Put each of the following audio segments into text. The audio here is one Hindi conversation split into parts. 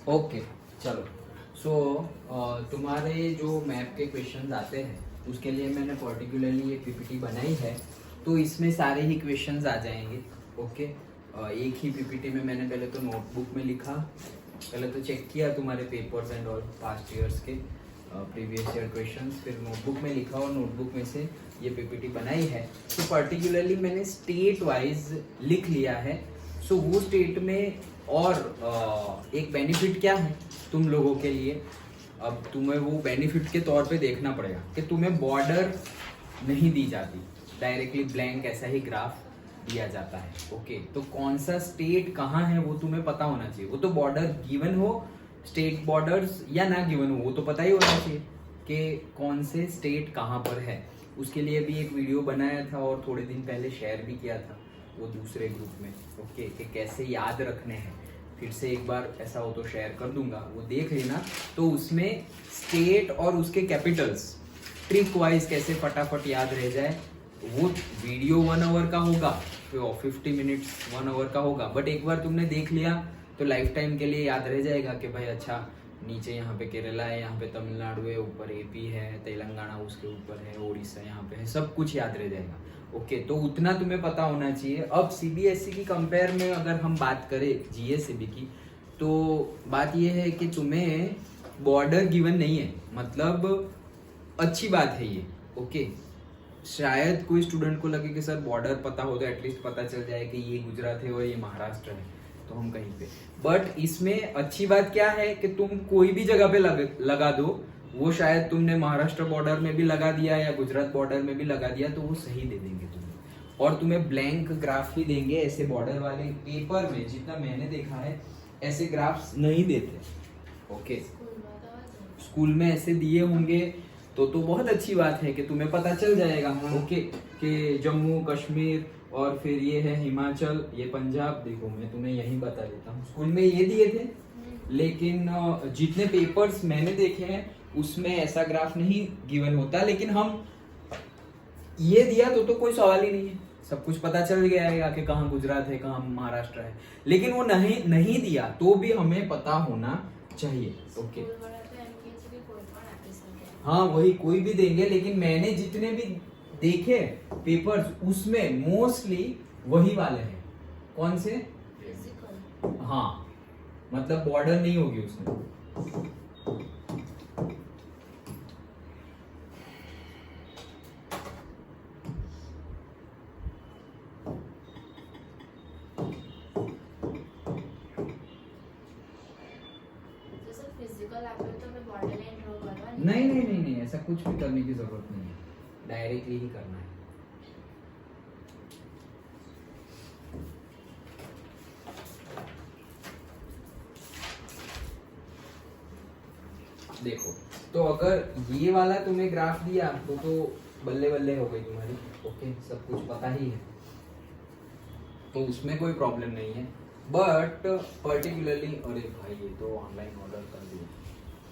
ओके चलो। सो तुम्हारे जो मैप के क्वेश्चंस आते हैं उसके लिए मैंने पर्टिकुलरली ये पीपीटी बनाई है, तो इसमें सारे ही क्वेश्चंस आ जाएंगे। ओके एक ही पीपीटी में मैंने पहले तो नोटबुक में लिखा, पहले तो चेक किया तुम्हारे papers and all past years के प्रीवियस ईयर क्वेश्चंस, फिर नोटबुक में लिखा और नोटबुक में से ये पीपीटी बनाई है। तो पर्टिकुलरली मैंने स्टेट वाइज लिख लिया है। सो वो स्टेट में और एक बेनिफिट क्या है तुम लोगों के लिए, अब तुम्हें वो बेनिफिट के तौर पे देखना पड़ेगा कि तुम्हें बॉर्डर नहीं दी जाती, डायरेक्टली ब्लैंक ऐसा ही ग्राफ दिया जाता है। ओके तो कौन सा स्टेट कहाँ है वो तुम्हें पता होना चाहिए। वो तो बॉर्डर गिवन हो, स्टेट बॉर्डर्स या ना गिवन हो, वो तो पता ही होना चाहिए कि कौन से स्टेट कहाँ पर है। उसके लिए भी एक वीडियो बनाया था और थोड़े दिन पहले शेयर भी किया था वो दूसरे ग्रुप में। ओके कि कैसे याद रखने हैं, फिर से एक बार ऐसा हो तो शेयर कर दूंगा, वो देख लेना। तो उसमें स्टेट और उसके कैपिटल्स ट्रिक वाइज कैसे फटाफट याद रह जाए, वो वीडियो 1 आवर का होगा, फिर 50 मिनट्स 1 आवर का होगा, बट एक बार तुमने देख लिया तो लाइफ टाइम के लिए याद रह जाएगा कि भाई अच्छा नीचे यहाँ पे केरला है, यहाँ पे तमिलनाडु है, ऊपर एपी है, तेलंगाना उसके ऊपर है, उड़ीसा यहाँ पे है, सब कुछ याद रह जाएगा। ओके तो उतना तुम्हें पता होना चाहिए। अब सीबीएसई की कंपेयर में अगर हम बात करें जीएससीबी की, तो बात यह है कि तुम्हें बॉर्डर गिवन नहीं है, मतलब अच्छी बात है ये। ओके शायद कोई स्टूडेंट को लगे कि सर बॉर्डर पता हो तो एटलीस्ट पता चल जाए कि ये गुजरात है और ये महाराष्ट्र है तो हम कहीं पे, बट इसमें अच्छी बात क्या है कि तुम कोई भी जगह पे लगा दो, वो शायद तुमने महाराष्ट्र बॉर्डर में भी लगा दिया या गुजरात बॉर्डर में भी लगा दिया तो वो सही दे देंगे तुम्हें, और तुम्हें ब्लैंक ग्राफ ही देंगे। ऐसे बॉर्डर वाले पेपर में जितना मैंने देखा है ऐसे ग्राफ्स नहीं देते। ओके स्कूल में ऐसे दिए होंगे तो बहुत अच्छी बात है कि तुम्हें पता चल जाएगा। ओके कि जम्मू कश्मीर और फिर ये है हिमाचल, ये पंजाब, देखो मैं तुम्हें यही बता देता हूँ, स्कूल में ये दिए थे, लेकिन जितने पेपर्स मैंने देखे हैं उसमें ऐसा ग्राफ नहीं गिवन होता, लेकिन हम ये दिया तो कोई सवाल ही नहीं है, सब कुछ पता चल गया है कि कहाँ गुजरात है कहाँ महाराष्ट्र है, लेकिन वो नहीं दिया तो भी हमें पता होना चाहिए। ओके हाँ वही कोई भी देंगे, लेकिन मैंने जितने भी देखे पेपर्स उसमें मोस्टली वही वाले हैं। कौन से? हाँ मतलब बॉर्डर नहीं होगी उसमें। नहीं ऐसा कुछ भी करने की जरूरत नहीं है, डायरेक्टली ही करना है। देखो तो अगर ये वाला तुम्हें ग्राफ दिया तो बल्ले बल्ले हो गई तुम्हारी। ओके सब कुछ पता ही है तो उसमें कोई प्रॉब्लम नहीं है, बट पर्टिकुलरली अरे भाई ये तो ऑनलाइन ऑर्डर कर दिया।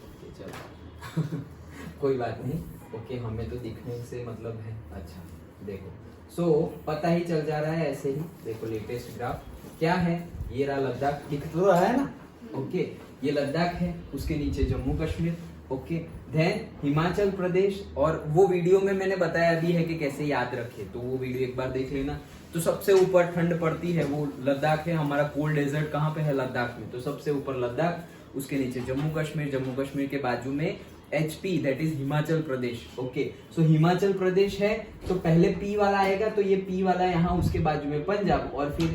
ओके चलो कोई बात नहीं। ओके हमें तो दिखने से मतलब है। अच्छा देखो सो पता ही चल जा रहा है ऐसे ही। देखो लेटेस्ट ग्राफ क्या है, ये रहा लद्दाख, दिख तो रहा है ना। ओके ये लद्दाख है, उसके नीचे जम्मू कश्मीर। ओके देन हिमाचल प्रदेश, और वो वीडियो में मैंने बताया भी है कि कैसे याद रखे, तो वो वीडियो एक बार देख लेना। तो सबसे ऊपर ठंड पड़ती है वो लद्दाख है, हमारा कोल्ड डेजर्ट कहाँ पे है? लद्दाख में। तो सबसे ऊपर लद्दाख, उसके नीचे जम्मू कश्मीर के बाजू में HP that is Himachal Pradesh. Okay so Himachal Pradesh है तो पहले P वाला आएगा, तो ये P वाला यहाँ उसके बाजू में पंजाब, और फिर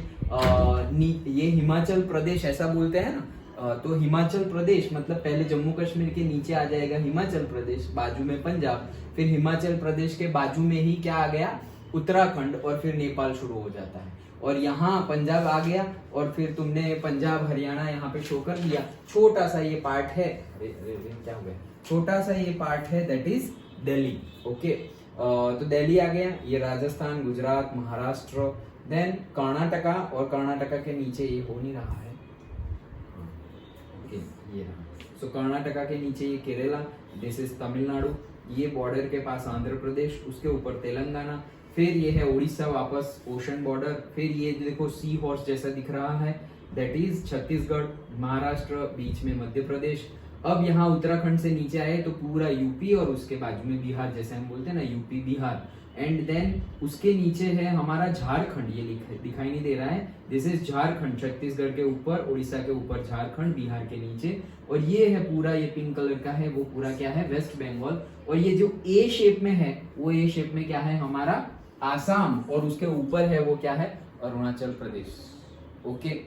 ये हिमाचल प्रदेश ऐसा बोलते हैं ना, तो हिमाचल प्रदेश मतलब पहले जम्मू कश्मीर के नीचे आ जाएगा हिमाचल प्रदेश, बाजू में पंजाब, फिर हिमाचल प्रदेश के बाजू में ही क्या आ गया? उत्तराखंड, और फिर नेपाल शुरू हो जाता है। और यहाँ पंजाब आ गया, और फिर तुमने पंजाब हरियाणा यहाँ पे शो कर दिया। छोटा सा ये पार्ट है, क्या हो गया, छोटा सा ये पार्ट है दैट इज दिल्ली। ओके तो दिल्ली आ गया, ये राजस्थान, गुजरात, महाराष्ट्र, देन कर्नाटका, और कर्नाटका के नीचे ये हो नहीं रहा है। ओके ये रहा, सो कर्नाटका के नीचे ये केरला, दिस इज तमिलनाडु, ये बॉर्डर के पास आंध्र प्रदेश, उसके ऊपर तेलंगाना, फिर ये है उड़ीसा वापस ओशन बॉर्डर, फिर ये देखो सी हॉर्स जैसा दिख रहा है दैट इज छत्तीसगढ़, महाराष्ट्र, बीच में मध्य प्रदेश। अब यहाँ उत्तराखंड से नीचे आए तो पूरा यूपी और उसके बाजू में बिहार, जैसे हम बोलते हैं ना यूपी बिहार। एंड देन उसके नीचे है हमारा झारखंड, ये दिखाई नहीं दे रहा है, दिस इज झारखंड, छत्तीसगढ़ के ऊपर, उड़ीसा के ऊपर झारखंड, बिहार के नीचे। और ये है पूरा, ये पिंक कलर का है वो पूरा क्या है, वेस्ट बंगाल। और ये जो ए शेप में है वो ए शेप में क्या है हमारा आसाम, और उसके ऊपर है वो क्या है अरुणाचल प्रदेश। ओके,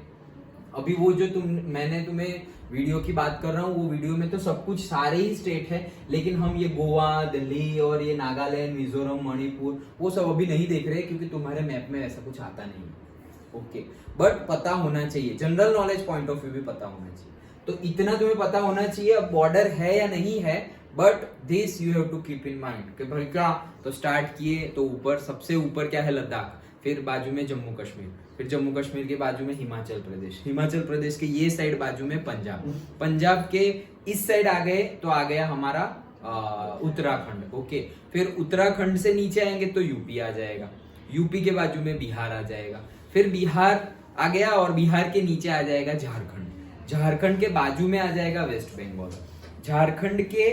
अभी वो जो मैंने तुम्हें वीडियो की बात कर रहा हूँ, वो वीडियो में तो सब कुछ सारे ही स्टेट है, लेकिन हम ये गोवा, दिल्ली और ये नागालैंड, मिजोरम, मणिपुर वो सब अभी नहीं देख रहे क्योंकि तुम्हारे मैप में ऐसा कुछ आता नहीं है। ओके, बट पता होना चाहिए, general knowledge point of view भी पता होना चाहिए। तो इतना तुम्हें पता होना चाहिए अब बॉर्डर है या नहीं है, but this you have to keep in mind कि भाई क्या, तो स्टार्ट किए तो ऊपर, सबसे ऊपर क्या है लद्दाख, फिर बाजू में जम्मू कश्मीर, फिर जम्मू कश्मीर के बाजू में हिमाचल प्रदेश, हिमाचल प्रदेश के ये साइड बाजू में पंजाब, पंजाब के इस साइड आ गए तो आ गया हमारा उत्तराखंड। ओके, फिर उत्तराखंड से नीचे आएंगे तो यूपी आ जाएगा, यूपी के बाजू में बिहार आ जाएगा, फिर बिहार आ गया और बिहार के नीचे आ जाएगा झारखंड, झारखंड के बाजू में आ जाएगा वेस्ट बंगाल, झारखंड के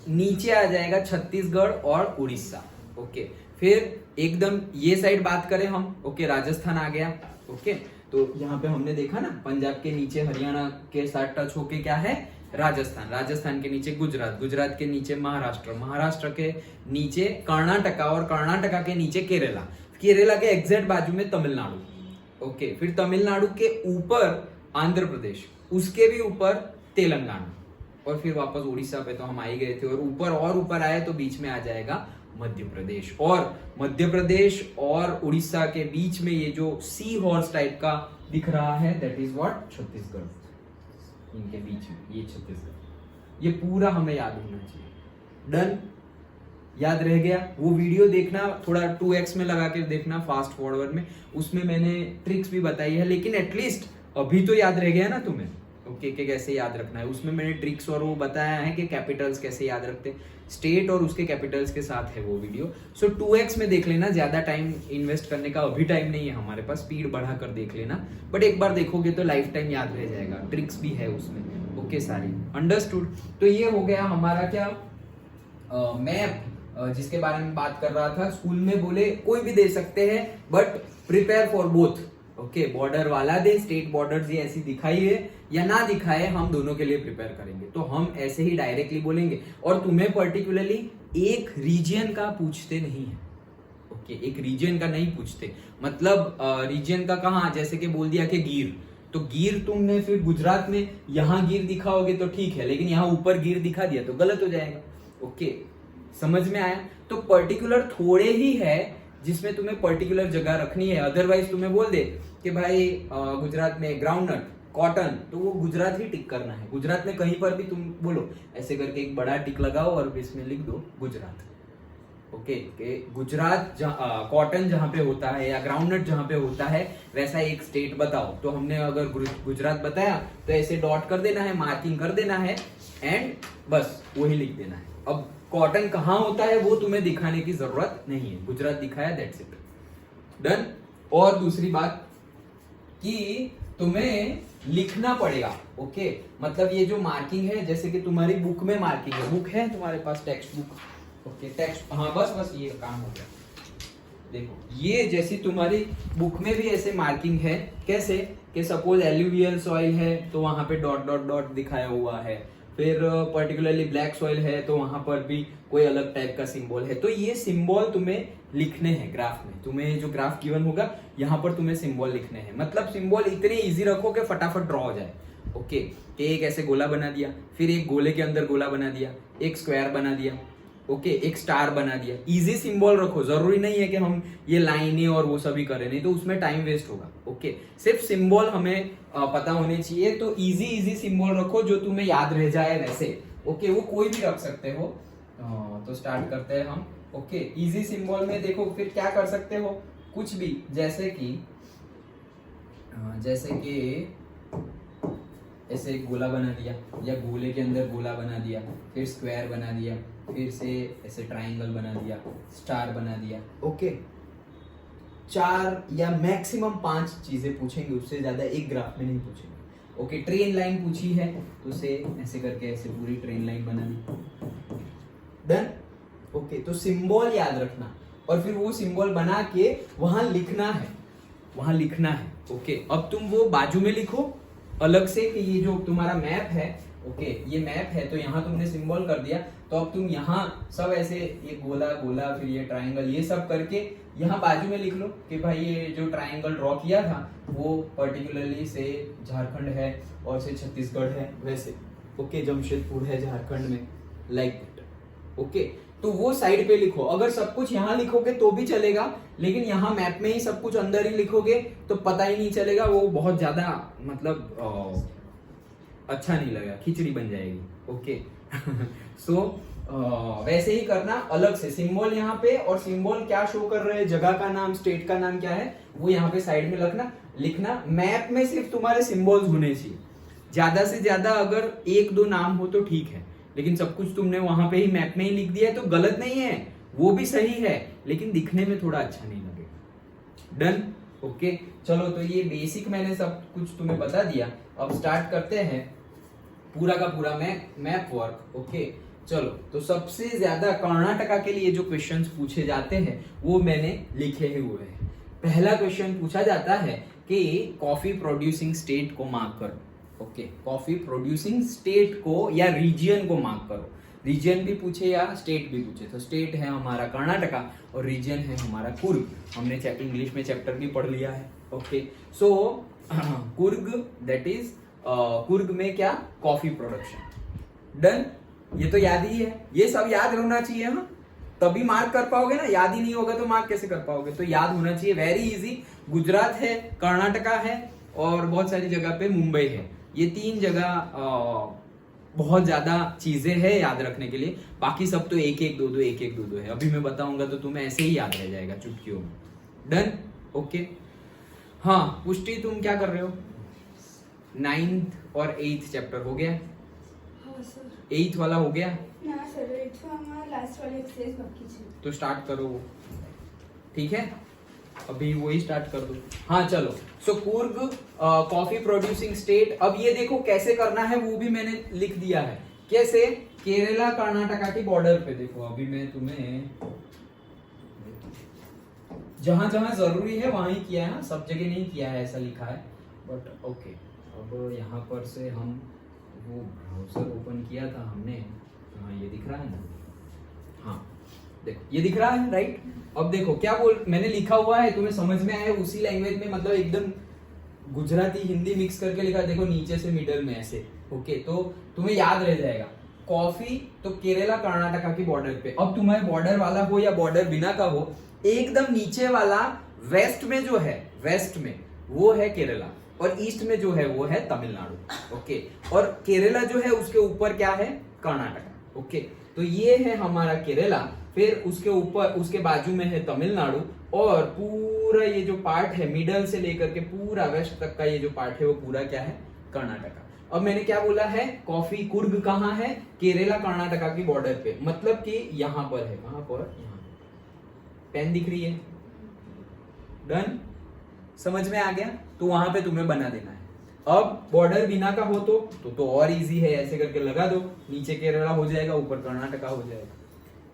नीचे आ जाएगा छत्तीसगढ़ और उड़ीसा। ओके, फिर एकदम ये साइड बात करें हम, ओके राजस्थान आ गया। ओके, तो यहाँ पे हमने देखा ना पंजाब के नीचे हरियाणा के साथ टच होके क्या है राजस्थान, राजस्थान के नीचे गुजरात, गुजरात के नीचे महाराष्ट्र, महाराष्ट्र के नीचे कर्नाटका और कर्नाटका के नीचे केरला, केरला के एग्जैक्ट बाजू में तमिलनाडु। ओके, फिर तमिलनाडु के ऊपर आंध्र प्रदेश, उसके भी ऊपर तेलंगाना, और फिर वापस उड़ीसा पे तो हम आ ही गए थे, और ऊपर आए तो बीच में आ जाएगा मध्य प्रदेश, और मध्य प्रदेश और उड़ीसा के बीच में ये जो सी हॉर्स टाइप का दिख रहा है दैट इज व्हाट छत्तीसगढ़, इनके बीच में ये छत्तीसगढ़, ये पूरा हमें याद होना चाहिए। डन, याद रह गया? वो वीडियो देखना, थोड़ा 2x में लगा के देखना फास्ट फॉरवर्ड में, उसमें मैंने ट्रिक्स भी बताई है, लेकिन एटलीस्ट अभी तो याद रह गया ना तुम्हें। ओके, कि कैसे याद रखना है, उसमें मैंने ट्रिक्स और वो बताया है कि कैपिटल्स कैसे याद रखते, स्टेट और उसके कैपिटल्स के साथ है वो वीडियो। सो 2x में देख लेना, ज्यादा टाइम इन्वेस्ट करने का अभी टाइम नहीं है हमारे पास, स्पीड बढ़ा कर देख लेना, बट एक बार देखोगे तो लाइफ टाइम याद रह जाएगा, ट्रिक्स भी है उसमें। ओके, सारी अंडरस्टूड। तो ये हो गया हमारा क्या मैप, जिसके बारे में बात कर रहा था। स्कूल में बोले कोई भी दे सकते हैं, but prepare for both. Okay, border वाला दे, स्टेट बॉर्डर ये ऐसी दिखाई है या ना दिखाए, हम दोनों के लिए प्रिपेयर करेंगे। तो हम ऐसे ही डायरेक्टली बोलेंगे, और तुम्हें पर्टिकुलरली एक रीजन का पूछते नहीं है। ओके, एक रीजन का नहीं पूछते, मतलब रीजन का कहाँ, जैसे कि बोल दिया कि गिर, तो गिर तुमने फिर गुजरात में यहाँ गिर दिखाओगे तो ठीक है, लेकिन यहाँ ऊपर गिर दिखा दिया तो गलत हो जाएगा। ओके, समझ में आया? तो पर्टिकुलर थोड़े ही है जिसमें तुम्हें पर्टिकुलर जगह रखनी है, अदरवाइज तुम्हें बोल दे कि भाई गुजरात में ग्राउंडनट, कॉटन, तो वो गुजरात ही टिक करना है। गुजरात में कहीं पर भी तुम बोलो ऐसे करके एक बड़ा टिक लगाओ और इसमें लिख दो गुजरात। ओके, गुजरात कॉटन जहां पे होता है या ग्राउंडनट जहां पे होता है वैसा एक स्टेट बताओ। तो हमने अगर गुजरात बताया तो ऐसे डॉट कर देना है, मार्किंग कर देना है, एंड बस वही लिख देना है। अब कॉटन कहाँ होता है वो तुम्हें दिखाने की जरूरत नहीं है, गुजरात दिखाया, दैट्स इट, डन। और दूसरी बात कि तुम्हें लिखना पड़ेगा। ओके, मतलब ये जो मार्किंग है, जैसे कि तुम्हारी बुक में मार्किंग है, बुक है तुम्हारे पास टेक्स्ट बुक, ओके टेक्स्ट, हाँ बस ये काम हो गया। देखो ये जैसी तुम्हारी बुक में भी ऐसे मार्किंग है, कैसे कि सपोज एल्यूवियल सॉइल है तो वहां पे डॉट डॉट डॉट दिखाया हुआ है, फिर पर्टिकुलरली ब्लैक सॉइल है तो वहां पर भी कोई अलग टाइप का सिंबल है। तो ये सिंबल तुम्हें लिखने हैं ग्राफ में, तुम्हें जो ग्राफ गिवन होगा यहाँ पर तुम्हें सिंबल लिखने हैं। मतलब सिंबल इतने इजी रखो कि फटाफट ड्रॉ हो जाए। ओके, एक ऐसे गोला बना दिया, फिर एक गोले के अंदर गोला बना दिया, एक स्क्वायर बना दिया, ओके एक स्टार बना दिया। इजी सिंबल रखो, जरूरी नहीं है कि हम ये लाइनें और वो सभी करें, नहीं तो उसमें टाइम वेस्ट होगा। ओके, सिर्फ सिंबल हमें पता होने चाहिए। तो इजी सिंबल रखो जो तुम्हें याद रह जाए वैसे। ओके, वो कोई भी रख सकते हो। तो स्टार्ट करते हैं हम। ओके, इजी सिंबल में देखो फिर क्या कर सकते हो, कुछ भी, जैसे कि ऐसे एक गोला बना दिया या गोले के अंदर गोला बना दिया, फिर स्क्वायर बना दिया, फिर से ऐसे ट्रायंगल बना दिया, स्टार बना दिया। ओके, 4 या मैक्सिमम 5 चीजें पूछेंगे, उससे ज्यादा एक ग्राफ में नहीं पूछेंगे। ओके, ट्रेन लाइन पूछी है तो उसे ऐसे करके ऐसे पूरी ट्रेन लाइन बना दी। डन। ओके, तो सिंबल याद रखना और फिर वो सिंबल बना के वहां लिखना है, वहां लिखना है। ओके, अब तुम वो बाजू में लिखो अलग से कि ये जो तुम्हारा मैप है, ओके ये मैप है, तो यहाँ तुमने सिंबल कर दिया, तो अब तुम यहाँ सब ऐसे ये गोला गोला फिर ये ट्रायंगल ये सब करके यहाँ बाजू में लिख लो कि भाई ये जो ट्रायंगल ड्रॉ किया था वो पर्टिकुलरली से झारखंड है और से छत्तीसगढ़ है वैसे। ओके, जमशेदपुर है झारखंड में, लाइक दैट। ओके, तो वो साइड पे लिखो। अगर सब कुछ यहाँ लिखोगे तो भी चलेगा, लेकिन यहाँ मैप में ही सब कुछ अंदर ही लिखोगे तो पता ही नहीं चलेगा, वो बहुत ज्यादा मतलब अच्छा नहीं लगेगा, खिचड़ी बन जाएगी। ओके सो वैसे ही करना, अलग से सिंबल यहाँ पे, और सिंबल क्या शो कर रहे हैं, जगह का नाम, स्टेट का नाम क्या है वो यहाँ पे साइड में लिखना। मैप में सिर्फ तुम्हारे सिंबल्स होने चाहिए, ज्यादा से ज्यादा अगर 1-2 नाम हो तो ठीक है, लेकिन सब कुछ तुमने वहां पे ही मैप में ही लिख दिया है तो गलत नहीं है, वो भी सही है, लेकिन दिखने में थोड़ा अच्छा नहीं लगेगा। डन। ओके, चलो तो ये बेसिक मैंने सब कुछ तुम्हें बता दिया। अब स्टार्ट करते हैं पूरा का पूरा मैप वर्क। ओके, चलो तो सबसे ज्यादा कर्नाटका के लिए जो क्वेश्चंस पूछे जाते हैं वो मैंने लिखे हुए हैं। पहला क्वेश्चन पूछा जाता है कि कॉफी प्रोड्यूसिंग स्टेट को मार्क करो। ओके, कॉफी प्रोड्यूसिंग स्टेट को या रीजन को मार्क करो। रीजन भी पूछे या स्टेट भी पूछे, तो स्टेट है हमारा कर्नाटका और रीजन है हमारा कुर्ग। हमने इंग्लिश में चैप्टर भी पढ़ लिया है। Okay, so Coorg, that is Coorg में क्या, कॉफी प्रोडक्शन। डन, ये तो याद ही है, ये सब याद होना चाहिए। हाँ, तभी मार्क कर पाओगे ना, याद ही नहीं होगा तो मार्क कैसे कर पाओगे, तो याद होना चाहिए। वेरी इजी, गुजरात है, कर्नाटका है और बहुत सारी जगह पे मुंबई है। ये 3 जगह बहुत ज्यादा चीजें हैं याद रखने के लिए, बाकी सब तो 1-1, 2-2 है। अभी मैं बताऊंगा तो तुम्हें ऐसे ही याद रह जाएगा चुटकियों में। डन। ओके, हाँ पुष्टि तुम क्या कर रहे हो? 9th और 8th चैप्टर हो गया? हाँ सर। 8th वाला हो गया? ना सर, 8th हमारा लास्ट वाला एक्सरसाइज बाकी है। तो स्टार्ट करो वो, ठीक है, अभी वही स्टार्ट कर दो। हाँ चलो, सो कुर्ग कॉफी प्रोड्यूसिंग स्टेट। अब ये देखो कैसे करना है वो भी मैंने लिख दिया है। कैसे? केरला कर्नाटका की बॉर्डर पे देखो, अभी मैं तुम्हें जहां जहां जरूरी है वहां ही किया है, सब जगह नहीं किया है ऐसा लिखा है, बट ओके। अब यहाँ पर से हम वो ब्राउजर ओपन किया था हमने, हाँ ये दिख रहा है ना, हाँ देखो ये दिख रहा है, राइट। अब देखो क्या मैंने लिखा हुआ है, तुम्हें समझ में आया उसी लैंग्वेज में, मतलब एकदम गुजराती हिंदी मिक्स करके लिखा, देखो नीचे से मिडल में ऐसे। ओके, तो तुम्हें याद रह जाएगा। कॉफी तो केरला कर्नाटका की बॉर्डर पे। अब तुम्हारे बॉर्डर वाला हो या बॉर्डर बिना का हो, एकदम नीचे वाला वेस्ट में जो है, वेस्ट में वो है केरला और ईस्ट में जो है वो है तमिलनाडु। ओके, और केरला जो है उसके ऊपर क्या है? कर्नाटका। ओके, तो ये है हमारा केरला, फिर उसके ऊपर उसके बाजू में है तमिलनाडु, और पूरा ये जो पार्ट है मिडल से लेकर के पूरा वेस्ट तक का ये जो पार्ट है वो पूरा क्या है? कर्नाटका। अब मैंने क्या बोला है? कॉफी कुर्ग कहाँ है? केरला कर्नाटका की बॉर्डर पे, मतलब कि यहां पर है। कहां पर? यहाँ पेन दिख रही है? डन, समझ में आ गया? तो वहां पे तुम्हें बना देना है। अब बॉर्डर बिना का हो तो और इजी है, ऐसे करके लगा दो, नीचे केरला हो जाएगा, ऊपर कर्नाटका हो जाएगा।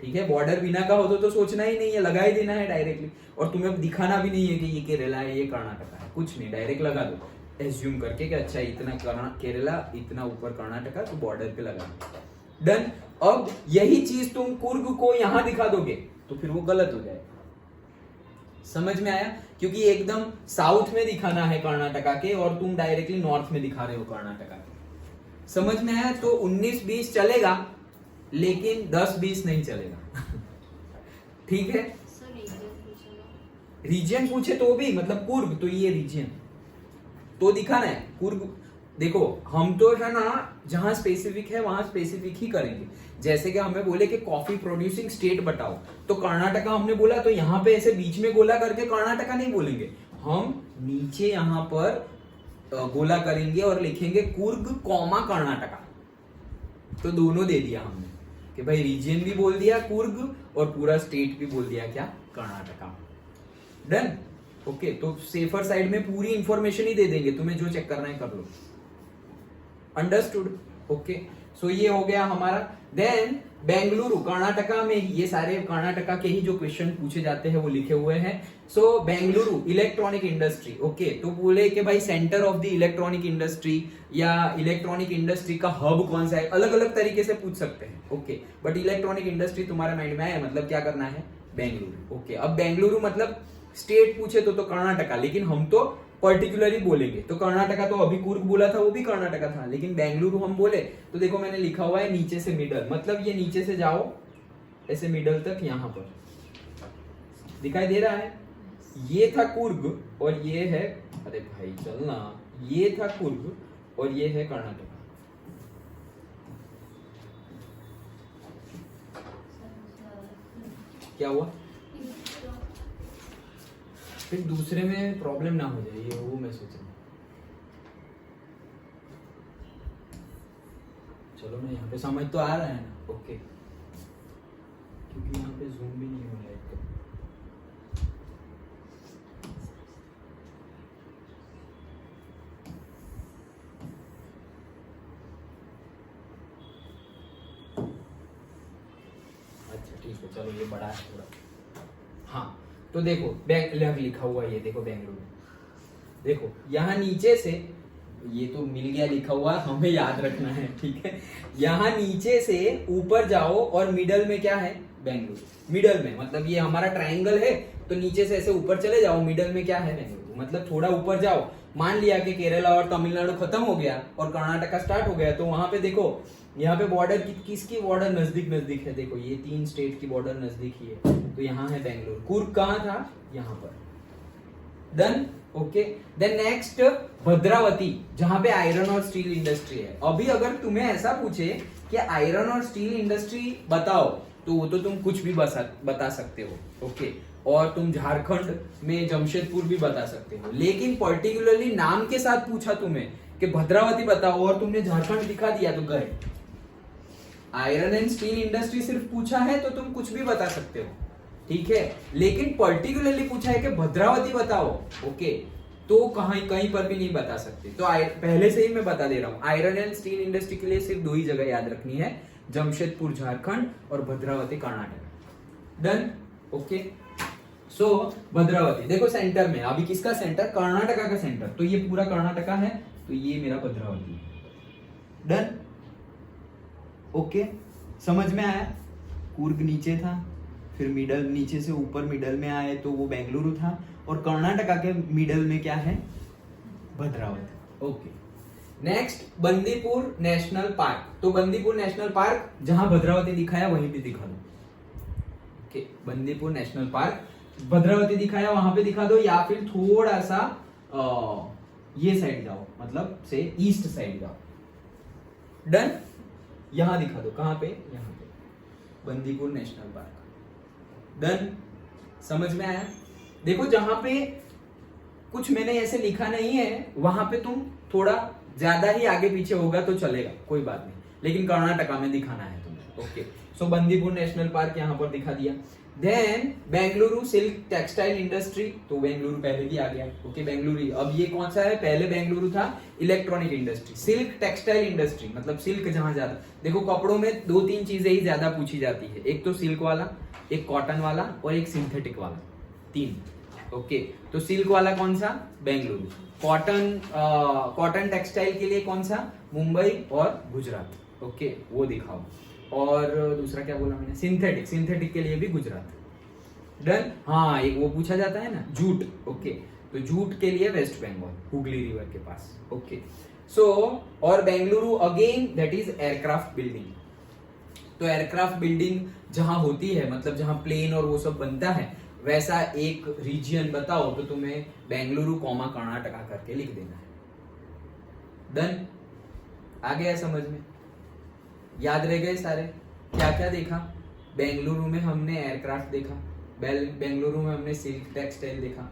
ठीक है, बॉर्डर बिना का हो तो सोचना ही नहीं है, लगा ही देना है डायरेक्टली, और तुम्हें दिखाना भी नहीं है कि ये केरला है ये कर्नाटका है, कुछ नहीं, डायरेक्ट लगा दो एज्यूम करके कि अच्छा इतना केरला इतना ऊपर कर्नाटका, तो बॉर्डर पे लगा। डन। अब यही चीज तुम कुर्ग को यहां दिखा दोगे तो फिर वो गलत हो जाएगा। समझ में आया? क्योंकि एकदम साउथ में दिखाना है कर्नाटका के और तुम डायरेक्टली नॉर्थ में दिखा रहे हो कर्नाटका के। समझ में आया? तो 19-20 चलेगा, लेकिन 10-20 नहीं चलेगा। ठीक है, रीजन पूछे तो भी, मतलब कुर्ग तो ये रीजन तो दिखाना है। कुर्ग देखो, हम तो है ना जहां स्पेसिफिक है वहां स्पेसिफिक ही करेंगे। जैसे कि हमें बोले कि कॉफी प्रोड्यूसिंग स्टेट बताओ, तो कर्नाटका हमने बोला, तो यहाँ पे ऐसे बीच में गोला करके कर्नाटका नहीं बोलेंगे, हम नीचे यहाँ पर गोला करेंगे और लिखेंगे कुर्ग कॉमा कर्नाटका। तो दोनों दे दिया हमने कि भाई रीजन भी बोल दिया कुर्ग और पूरा स्टेट भी बोल दिया क्या? कर्नाटका। डन। ओके, तो सेफर साइड में पूरी इंफॉर्मेशन ही दे देंगे, तुम्हें जो चेक करना है कर लो। अंडरस्टूड? ओके, सो ये हो गया हमारा। देन बेंगलुरु, कर्नाटका में ये सारे कर्नाटका के ही जो क्वेश्चन पूछे जाते हैं वो लिखे हुए हैं। सो बेंगलुरु इलेक्ट्रॉनिक इंडस्ट्री, ओके, तो बोले कि भाई centre of the electronic industry या इलेक्ट्रॉनिक इंडस्ट्री का हब कौन सा है, अलग अलग तरीके से पूछ सकते हैं। ओके, बट इलेक्ट्रॉनिक इंडस्ट्री तुम्हारे माइंड में आया, मतलब क्या करना है, बेंगलुरु। ओके, अब बेंगलुरु मतलब स्टेट पूछे तो कर्नाटका, लेकिन हम तो पर्टिकुलरली बोलेंगे, तो कर्नाटका तो अभी कूर्ग बोला था वो भी कर्नाटका था, लेकिन बेंगलुरु हम बोले तो देखो मैंने लिखा हुआ है नीचे से मिडल, मतलब ये नीचे से जाओ ऐसे मिडल तक, यहां पर दिखाई दे रहा है, ये था कूर्ग और ये है, अरे भाई चलना, ये था कूर्ग और ये है कर्नाटका। क्या हुआ? फिर दूसरे में प्रॉब्लम ना हो जाए, ये वो मैं सोच रहा हूँ। चलो मैं यहाँ पे समझ तो आ रहा है ना, ओके, क्योंकि यहाँ पे जूम भी नहीं हो रहा है तो। अच्छा ठीक है, चलो ये बड़ा है थोड़ा। हाँ, तो देखो बैंक लिखा हुआ है, ये देखो बेंगलुरु, देखो यहाँ नीचे से, ये तो मिल गया लिखा हुआ, हमें याद रखना है, ठीक है। यहाँ नीचे से ऊपर जाओ और मिडल में क्या है, बेंगलुरु। मिडल में मतलब ये हमारा ट्रायंगल है, तो नीचे से ऐसे ऊपर चले जाओ, मिडल में क्या है, बेंगलुरु। मतलब थोड़ा ऊपर जाओ, मान लिया कि केरला और तमिलनाडु खत्म हो गया और कर्नाटका स्टार्ट हो गया, तो वहां पे देखो यहाँ पे बॉर्डर किसकी बॉर्डर नजदीक नजदीक है, देखो ये 3 स्टेट की बॉर्डर नजदीक ही है, तो यहाँ है बेंगलुरु। कूर्ग कहाँ था, यहाँ पर। Done, okay. Then next Bhadravati, जहां पे आयरन और स्टील इंडस्ट्री है। अभी अगर तुम्हें ऐसा पूछे कि आयरन और स्टील इंडस्ट्री बताओ, तो वो तो तुम कुछ भी बता सकते हो, ओके। और तुम झारखंड में जमशेदपुर भी बता सकते हो, लेकिन पर्टिकुलरली नाम के साथ पूछा तुम्हें कि भद्रावती बताओ और तुमने झारखंड दिखा दिया तो गए। आयरन एंड स्टील इंडस्ट्री सिर्फ पूछा है तो तुम कुछ भी बता सकते हो, ठीक है। लेकिन पर्टिकुलरली पूछा है कि भद्रावती बताओ, ओके, तो कहीं पर भी नहीं बता सकते। तो पहले से ही मैं बता दे रहा हूं, आयरन एंड स्टील इंडस्ट्री के लिए सिर्फ 2 ही जगह याद रखनी है, जमशेदपुर झारखंड और Bhadravati Karnataka. Done, okay. So Bhadravati देखो सेंटर में, अभी किसका सेंटर, कर्नाटका का सेंटर, तो ये पूरा कर्नाटका है, तो ये मेरा भद्रावती। डन, ओके, समझ में आया। कूर्ग नीचे था, फिर मिडल, नीचे से ऊपर मिडल में आए तो वो बेंगलुरु था, और कर्नाटका के मिडल में क्या है, Bhadravati. Okay, next Bandipur national park. तो बंदीपुर नेशनल पार्क जहां भद्रावती दिखाया वहीं पे दिखा दो, okay. Bandipur national park Bhadravati दिखाया वहां पे दिखा दो, या फिर थोड़ा सा ये साइड जाओ, मतलब से ईस्ट साइड जाओ। डन, यहां दिखा दो, कहां पे, यहां पे बंदीपुर नेशनल पार्क। डन, समझ में आया। देखो जहां पे कुछ मैंने ऐसे लिखा नहीं है, वहां पे तुम थोड़ा ज्यादा ही आगे पीछे होगा तो चलेगा, कोई बात नहीं, लेकिन कर्नाटका में दिखाना है तुम्हें, okay. So Bandipur national park यहां पर दिखा दिया। Then Bengaluru silk textile industry, तो बेंगलुरु पहले भी आ गया, ओके। बेंगलुरु, अब ये कौन सा है, पहले बेंगलुरु था electronic industry. Silk textile industry मतलब सिल्क जहां ज्यादा, देखो कपड़ों में 2-3 चीजें ही ज्यादा पूछी जाती है, एक तो सिल्क वाला, एक कॉटन वाला और एक सिंथेटिक वाला, 3, ओके। तो सिल्क वाला कौन सा, बेंगलुरु। कॉटन टेक्सटाइल के लिए कौन सा, मुंबई और गुजरात, ओके, वो दिखाओ। और दूसरा क्या बोला मैंने, सिंथेटिक के लिए भी गुजरात। डन, हाँ, एक वो पूछा जाता है ना, जूट, ओके, तो जूट के लिए वेस्ट बंगाल, हुगली रिवर के पास, ओके। सो और Bengaluru again that is aircraft building. तो एयरक्राफ्ट बिल्डिंग जहां होती है, मतलब जहां प्लेन और वो सब बनता है, वैसा एक रीजियन बताओ, तो तुम्हें बेंगलुरु कॉमा कर्नाटका करके लिख देना है। डन, आ गया समझ में, याद रह गए सारे। क्या क्या देखा, बेंगलुरु में हमने एयरक्राफ्ट देखा, बेंगलुरु में हमने सिल्क टेक्सटाइल देखा,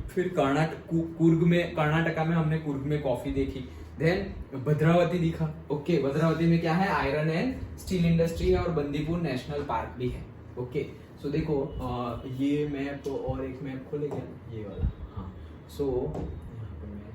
फिर कर्नाटका में हमने कूर्ग में कॉफी देखी, देन भद्रावती दिखा, ओके। भद्रावती में क्या है, आयरन एंड स्टील इंडस्ट्री है और बंदीपुर नेशनल पार्क भी है, ओके। सो देखो ये मैप और एक मैप खोले क्या, ये वाला, हाँ सो यहाँ पे मैं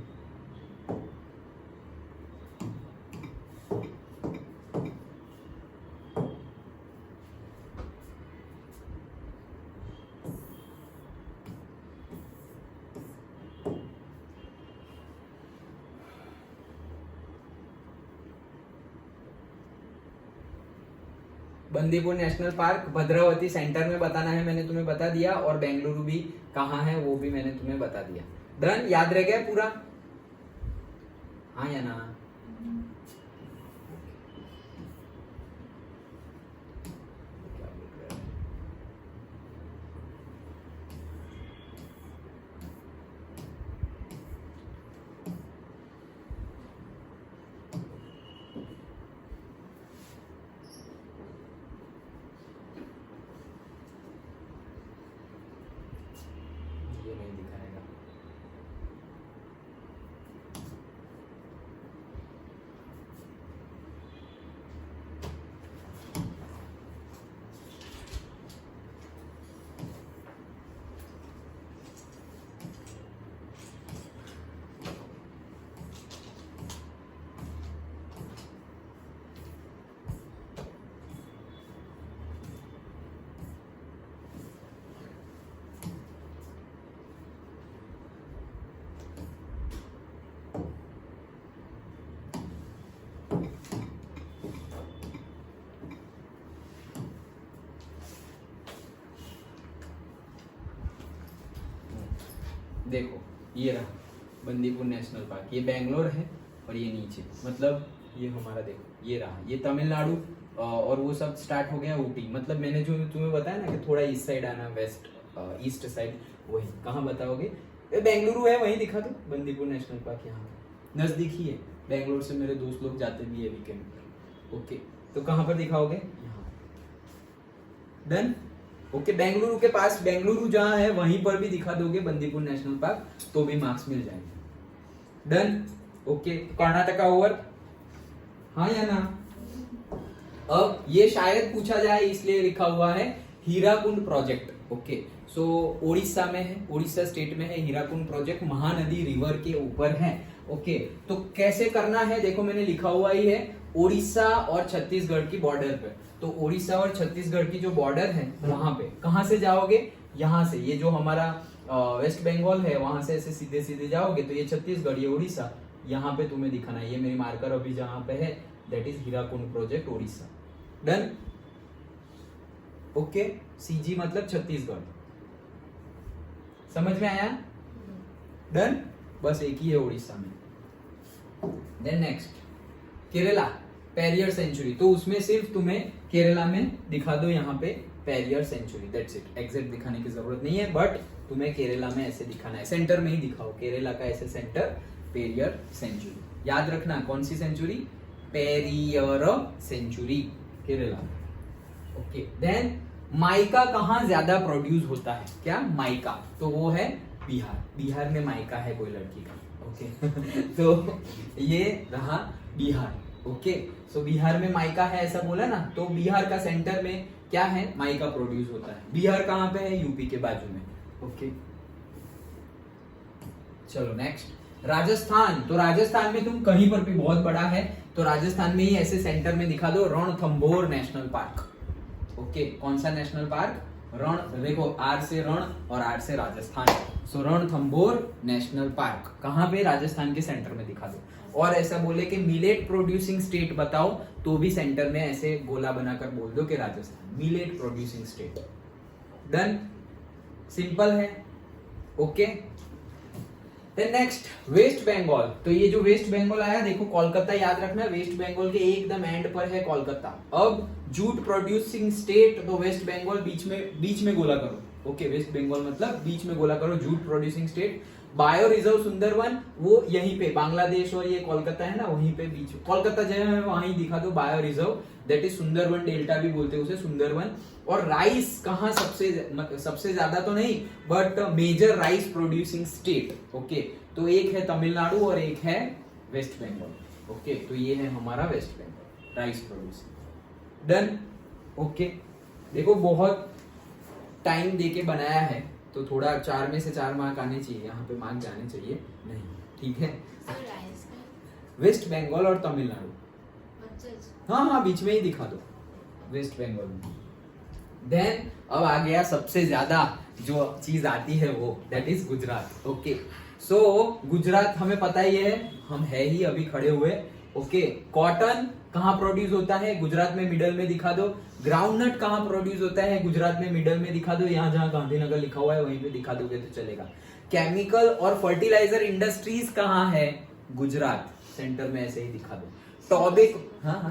Bandipur national park Bhadravati centre में बताना है, मैंने तुम्हें बता दिया, और बेंगलुरु भी कहाँ है वो भी मैंने तुम्हें बता दिया। डन, याद रह गया पूरा? हाँ या ना? क्या बोल रहे हैं? ये नहीं दिखाएगा। देखो ये रहा बंदीपुर नेशनल पार्क, ये बेंगलोर है और ये नीचे, मतलब ये हमारा, देखो ये रहा, ये तमिलनाडु, और वो सब स्टार्ट हो गया ऊटी। मतलब मैंने जो तुम्हें बताया ना कि थोड़ा इस साइड आना, वेस्ट ईस्ट साइड, वही कहाँ बताओगे? बेंगलुरु है, वहीं दिखा दो बंदीपुर नेशनल पार्क, यहाँ नजदीक ही है। बेंगलोर से मेरे दोस्त लोग जाते भी है वीकेंड पर। ओके, तो कहाँ पर दिखाओगे? यहाँ। डन। ओके, बेंगलुरु के पास, बेंगलुरु जहां है वहीं पर भी दिखा दोगे बंदीपुर नेशनल पार्क, तो भी मार्क्स मिल जाएंगे। डन। ओके, कर्नाटका ओवर, हाँ या ना? अब ये शायद पूछा जाए इसलिए लिखा हुआ है हीराकुंड प्रोजेक्ट। ओके, सो ओडिशा में है, ओडिशा स्टेट में है हीराकुंड प्रोजेक्ट, महानदी रिवर के ऊपर है। ओके, तो कैसे करना है देखो, मैंने लिखा हुआ ही है ओडिशा और छत्तीसगढ़ की बॉर्डर पे। तो ओडिशा और छत्तीसगढ़ की जो बॉर्डर है वहां पे कहां से जाओगे? यहाँ से, ये जो हमारा वेस्ट बंगाल है वहां से ऐसे सीधे सीधे जाओगे तो ये छत्तीसगढ़, ये ओडिशा, यहाँ पे तुम्हें दिखाना है। ये मेरी मार्कर अभी जहां पे है that is Hirakud project Odisha. Done. Okay, CG मतलब छत्तीसगढ़, समझ में आया? डन, बस एक ही है उड़ीसा में। Then next Kerala, Periyar sanctuary, तो उसमें सिर्फ तुम्हें केरला में दिखा दो यहाँ पे Periyar sanctuary, that's it. Exact दिखाने की जरूरत नहीं है, बट तुम्हें केरला में ऐसे दिखाना है, सेंटर में ही दिखाओ केरला का ऐसे सेंटर, पेरियर सेंचुरी। याद रखना कौन सी sanctuary? Periyar sanctuary, Kerala. Okay, then mica कहाँ ज्यादा प्रोड्यूस होता है? क्या माइका? तो वो है बिहार, बिहार में माइका है कोई लड़की का। ओके तो ये रहा बिहार। ओके, सो बिहार में माइका है ऐसा बोला ना, तो बिहार का सेंटर में क्या है? माइका प्रोड्यूस होता है। बिहार कहाँ पे है? यूपी के बाजू में। ओके, चलो नेक्स्ट राजस्थान, तो राजस्थान में तुम कहीं पर भी बहुत बड़ा है, तो राजस्थान में ही ऐसे सेंटर में दिखा दो रणथंभौर नेशनल पार्क। ओके, कौन सा नेशनल पार्क? रण, देखो आर से रण और आर से राजस्थान, सो रणथंभौर नेशनल पार्क कहाँ पे? राजस्थान के सेंटर में दिखा दो। और ऐसा बोले कि मिलेट प्रोड्यूसिंग स्टेट बताओ, तो भी सेंटर में ऐसे गोला बनाकर बोल दो कि Rajasthan, millet producing state. Done, simple है। Okay, then next West Bengal, तो ये जो वेस्ट बंगाल आया, देखो कोलकाता याद रखना, वेस्ट बंगाल के एकदम एंड पर है कोलकाता। अब जूट प्रोड्यूसिंग स्टेट, तो वेस्ट बंगाल बीच में गोला करो। ओके, वेस्ट बंगाल मतलब बीच में गोला करो, jute producing state. Bio reserve Sundarban, वो यहीं पे बांग्लादेश और ये कोलकाता है ना, वहीं पे बीच, कोलकाता जो है वहीं दिखा दो bio reserve, that is Sundarban delta भी बोलते हैं उसे, सुंदरवन। और राइस कहाँ सबसे ज्यादा तो नहीं, but major rice producing state. Okay, तो एक है तमिलनाडु और एक है वेस्ट बंगाल। ओके, तो ये है हमारा West Bengal, rice producing. Done. Okay, देखो बहुत टाइम देके बनाया है, तो थोड़ा 4 में से 4 मार्क आने चाहिए, यहाँ पे मार्क जाने चाहिए नहीं, ठीक है। वेस्ट बंगाल और तमिलनाडु, हाँ हाँ बीच में ही दिखा दो, वेस्ट बंगाल में। देन अब आ गया सबसे ज्यादा जो चीज आती है वो, that is Gujarat. Okay so Gujarat हमें पता ही है, हम है ही अभी खड़े हुए। ओके कॉटन कहाँ प्रोड्यूस होता है? गुजरात में, मिडल में दिखा दो। ग्राउंडनट कहाँ प्रोड्यूस होता है? गुजरात में, मिडल में दिखा दो। यहाँ जहाँ गांधीनगर लिखा हुआ है वहीं पे दिखा दोगे तो चलेगा। केमिकल और फर्टिलाइजर इंडस्ट्रीज कहाँ है? गुजरात, सेंटर में ऐसे ही दिखा दो। टॉबैको, हाँ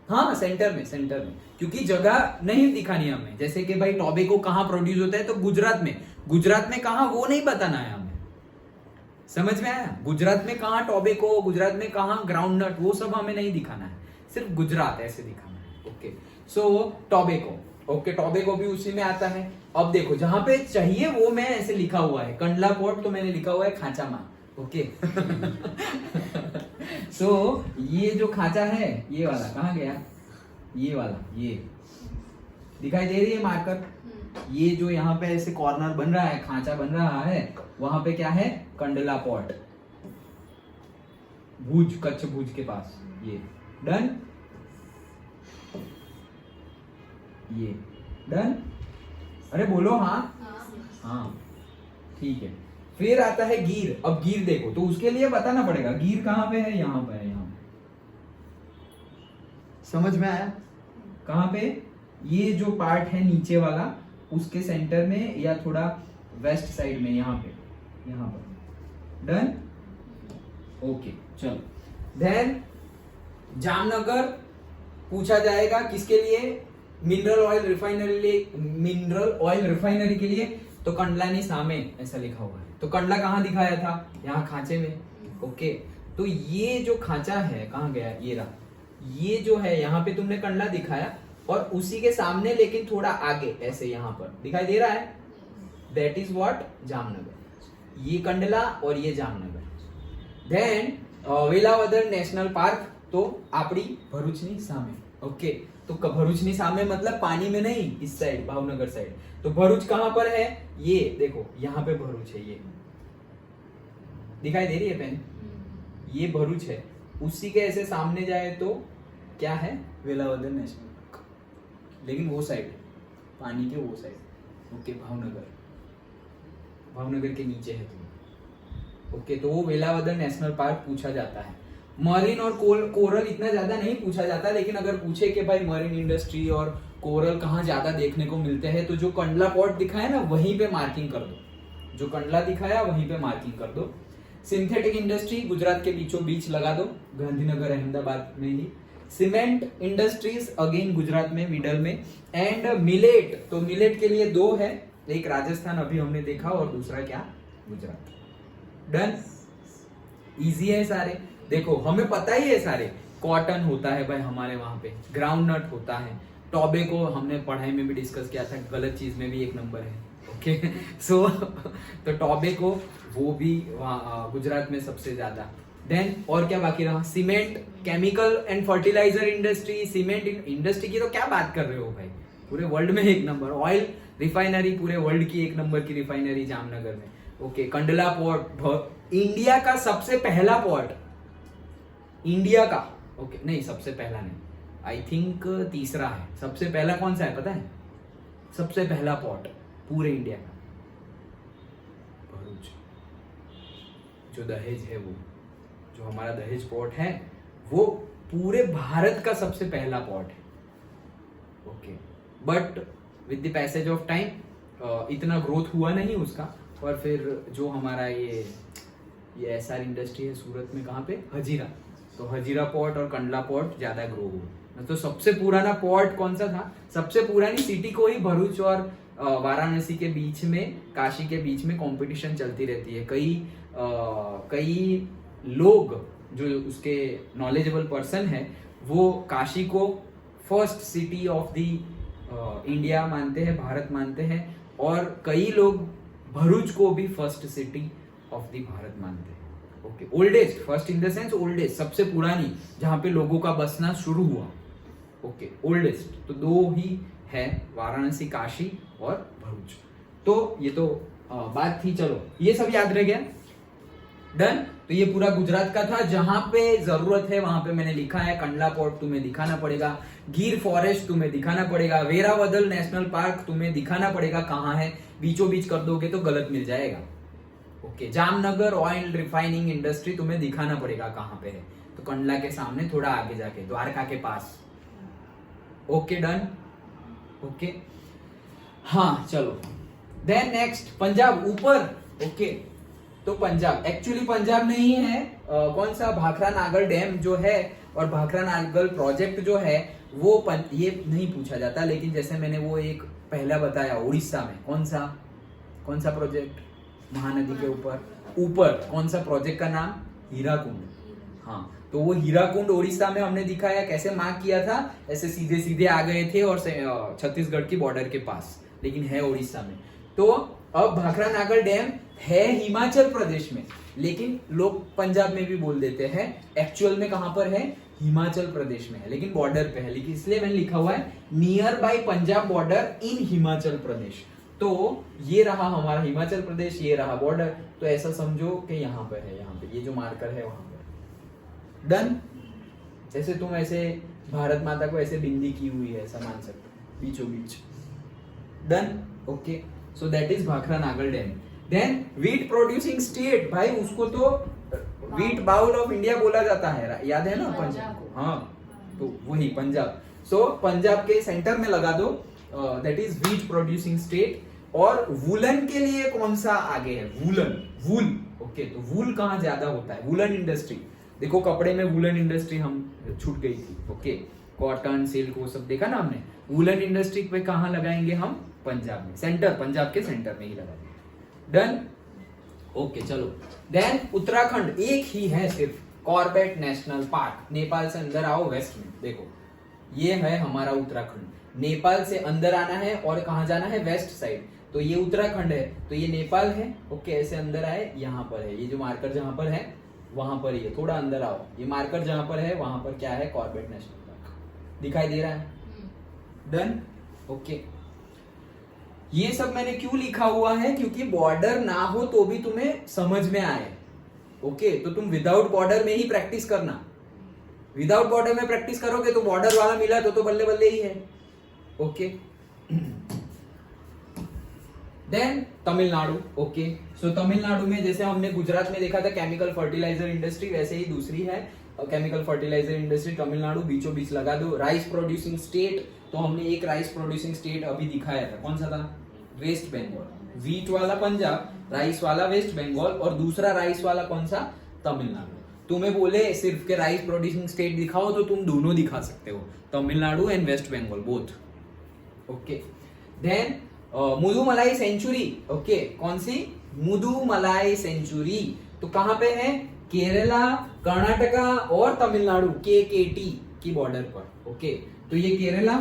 हाँ हाँ सेंटर में, क्योंकि जगह नहीं दिखानी हमें। जैसे कि भाई टॉबैको कहाँ प्रोड्यूस होता है तो गुजरात में कहाँ वो नहीं बताना है हमें, समझ में आया? गुजरात में कहाँ टॉबैको, गुजरात में कहाँ ग्राउंडनट, वो सब हमें नहीं दिखाना है, सिर्फ गुजरात ऐसे दिखाना है। ओके सो टॉबैको, ओके टॉबैको भी उसी में आता है। अब देखो जहां पे चाहिए वो मैं ऐसे लिखा हुआ है, कंडला पोर्ट तो मैंने लिखा हुआ है खांचा मां। ओके सो ये जो खांचा है ये वाला कहाँ गया? ये वाला, ये दिखाई दे रही है मार्कर? ये जो यहाँ पे ऐसे कॉर्नर बन रहा है, खांचा बन रहा है, वहां पे क्या है? कंडला पॉट, भुज, कच्छ भुज के पास। ये डन, ये डन। अरे बोलो हाँ हाँ ठीक है। फिर आता है गिर। अब गिर देखो तो उसके लिए बताना पड़ेगा गिर कहाँ पे है, यहाँ पे है, यहाँ समझ में आया? कहाँ पे? ये जो पार्ट है नीचे वाला उसके सेंटर में या थोड़ा वेस्ट साइड में, यहाँ पे, यहाँ पर। डन, ओके चलो। देन जामनगर पूछा जाएगा किसके लिए? मिनरल ऑयल रिफाइनरी के लिए। तो कंडला सामे ऐसा लिखा हुआ है, तो कंडला कहाँ दिखाया था? यहाँ खांचे में। ओके तो ये जो खांचा है कहाँ गया? ये रहा। ये जो है यहाँ पे तुमने कंडला दिखाया और उसी के सामने लेकिन थोड़ा आगे ऐसे यहाँ पर दिखाई दे रहा है, दैट इज व्हाट? जामनगर। ये कंडला और ये Jamnagar. Then Velavadar national park तो आपड़ी भरूचनी सामे। ओके तो भरूचनी सामे मतलब पानी में नहीं, इस साइड भावनगर साइड। तो भरूच कहां पर है? ये देखो यहाँ पे भरूच है, ये दिखाई दे रही है पेन? ये भरूच है, उसी के ऐसे सामने जाए तो क्या है? वेलावदर नेशनल पार्क, लेकिन वो साइड, पानी के वो साइड। ओके भावनगर के नीचे है तुम। ओके तो वो वेलावदर नेशनल पार्क पूछा जाता है। मरीन और कोरल इतना ज्यादा नहीं पूछा जाता, लेकिन अगर पूछे कि भाई मरीन इंडस्ट्री और कोरल कहाँ ज्यादा देखने को मिलते हैं तो जो कंडला पॉट दिखाया ना वहीं पे मार्किंग कर दो, जो कंडला दिखाया वहीं पे मार्किंग कर दो। सिंथेटिक इंडस्ट्री गुजरात के बीचों बीच लगा दो, गांधीनगर अहमदाबाद में ही। सीमेंट इंडस्ट्रीज अगेन गुजरात में, मिडल में। एंड मिलेट, तो मिलेट के लिए 2 है, एक राजस्थान अभी हमने देखा और दूसरा क्या? गुजरात। डन, इजी है सारे। देखो हमें पता ही है सारे, कॉटन होता है भाई हमारे वहां पे, ग्राउंडनट होता है, टॉबैको हमने पढ़ाई में भी डिस्कस किया था, गलत चीज में भी 1 नंबर है। ओके सो तो टॉबैको वो भी गुजरात में सबसे ज्यादा। देन और क्या बाकी रहा? Cement, chemical and fertiliser industry. Cement industry की तो क्या बात कर रहे हो भाई, पूरे वर्ल्ड में 1 नंबर। ऑयल रिफाइनरी पूरे वर्ल्ड की 1 नंबर की रिफाइनरी जामनगर में। ओके कंडला पोर्ट, इंडिया का सबसे पहला पोर्ट, इंडिया का। ओके नहीं सबसे पहला नहीं, आई थिंक तीसरा है। सबसे पहला कौन सा है पता है? सबसे पहला पोर्ट पूरे इंडिया का भरूच, जो दहेज है, वो जो हमारा दहेज पोर्ट है वो पूरे भारत का सबसे पहला पोर्ट है। Okay but with the passage of time इतना ग्रोथ हुआ नहीं उसका, और फिर जो हमारा ये एसआर इंडस्ट्री है सूरत में, कहाँ पे? हजीरा, तो हजीरा पोर्ट और कंडला पोर्ट ज्यादा ग्रो हुआ। तो सबसे पुराना पोर्ट कौन सा था? सबसे पुरानी सिटी को ही भरूच और वाराणसी के बीच में, काशी के बीच में कंपटीशन चलती रहती है। कई लोग जो उसके नॉलेजेबल पर्सन है वो काशी को first city of the India मानते हैं, भारत मानते हैं, और कई लोग भरूच को भी first city of the Bharat मानते हैं। Okay oldest, first in the sense oldest, सबसे पुरानी, जहां पे लोगों का बसना शुरू हुआ। ओके ओल्डेस्ट तो 2 ही है, वाराणसी काशी और भरूच। तो ये तो बात थी, चलो ये सब याद रह गया, डन। तो ये पूरा गुजरात का था, जहां पे जरूरत है वहां पे मैंने लिखा है। कंडला पोर्ट तुम्हें दिखाना पड़ेगा, गिर फॉरेस्ट तुम्हें दिखाना पड़ेगा, वेरावदल नेशनल पार्क तुम्हें दिखाना पड़ेगा कहाँ है, बीचों बीच कर दोगे तो गलत मिल जाएगा। Okay, Jamnagar oil refining industry तुम्हें दिखाना पड़ेगा कहाँ पे है, तो कंडला के सामने थोड़ा आगे जाके, द्वारका के पास। ओके डन, ओके हाँ चलो। देन नेक्स्ट पंजाब ऊपर। ओके, तो पंजाब एक्चुअली पंजाब नहीं है, कौन सा भाखरा नागल डैम जो है और भाखरा नागल प्रोजेक्ट जो है वो ये नहीं पूछा जाता, लेकिन जैसे मैंने वो एक पहला बताया उड़ीसा में, कौन सा प्रोजेक्ट महानदी के ऊपर कौन सा प्रोजेक्ट का नाम, हीराकुंड। हाँ, तो वो हीराकुंड उड़ीसा में हमने दिखाया, कैसे मार्क किया था, ऐसे सीधे सीधे आ गए थे और छत्तीसगढ़ की बॉर्डर के पास, लेकिन है उड़ीसा में। तो अब भाखरा नागल डैम है हिमाचल प्रदेश में, लेकिन लोग पंजाब में भी बोल देते हैं, एक्चुअल में कहां पर है, हिमाचल प्रदेश में है, लेकिन बॉर्डर पे है, लेकिन इसलिए मैंने लिखा हुआ है near by Punjab border in Himachal Pradesh. तो ये रहा हमारा हिमाचल प्रदेश, ये रहा बॉर्डर, तो ऐसा समझो कि यहाँ पर है, यहाँ पे ये जो मार्कर है वहां पर। डन, जैसे तुम ऐसे भारत माता को ऐसे बिंदी की हुई है, ऐसा मान सकते हो बीचों बीच। Done, okay, so that is Bhakra Nangal dam. Then wheat producing state, भाई उसको तो व्हीट बाउल ऑफ इंडिया बोला जाता है, याद है ना पंजाब, हाँ तो वही पंजाब। सो पंजाब के सेंटर में लगा दो, that is wheat producing state. और वुलन के लिए कौन सा आगे है, वूल। ओके, तो वूल कहाँ ज्यादा होता है, वुलन इंडस्ट्री। देखो कपड़े में वुलन इंडस्ट्री हम छूट गई थी। ओके, कॉटन सिल्क वो सब देखा ना हमने, वुलन इंडस्ट्री पे कहाँ लगाएंगे हम, पंजाब में, सेंटर, पंजाब के सेंटर में ही लगाएंगे। डन, ओके चलो। देन उत्तराखंड एक ही है सिर्फ, कॉर्बेट नेशनल पार्क। नेपाल से अंदर आओ वेस्ट में, देखो ये है हमारा उत्तराखंड। नेपाल से अंदर आना है और कहाँ जाना है, वेस्ट साइड, तो ये उत्तराखंड है, तो ये नेपाल है। ओके, ऐसे अंदर आए, यहाँ पर है ये जो मार्कर जहां पर है वहां पर ही है, थोड़ा अंदर आओ, ये मार्कर जहां पर है वहां पर क्या है, कॉर्बेट नेशनल पार्क दिखाई दे रहा है। Done, okay. ये सब मैंने क्यों लिखा हुआ है, क्योंकि बॉर्डर ना हो तो भी तुम्हें समझ में आए। ओके, तो तुम विदाउट बॉर्डर में ही प्रैक्टिस करना, विदाउट बॉर्डर में प्रैक्टिस करोगे तो बॉर्डर वाला मिला तो बल्ले बल्ले ही है। Okay, then Tamil Nadu. Okay, so Tamil Nadu में जैसे हमने गुजरात में देखा था केमिकल फर्टिलाइजर इंडस्ट्री, वैसे ही दूसरी है केमिकल फर्टिलाइजर इंडस्ट्री तमिलनाडु, बीचों बीच लगा दो। राइस प्रोड्यूसिंग स्टेट, तो हमने एक राइस प्रोड्यूसिंग स्टेट अभी दिखाया था, कौन सा था, वेस्ट बंगाल। व्हीट वाला पंजाब, राइस वाला वेस्ट बंगाल, और दूसरा राइस वाला कौन सा, तमिलनाडु। तुम्हें बोले सिर्फ के राइस प्रोड्यूसिंग स्टेट दिखाओ तो तुम दोनों दिखा सकते हो, Tamil Nadu and West Bengal both. Okay, then Mudumalai sanctuary. Okay, कौन सी, मुदुमलाई सेंचुरी, तो कहां पे है, केरला, कर्नाटका और तमिलनाडु KKT की बॉर्डर पर। ओके, तो ये केरला,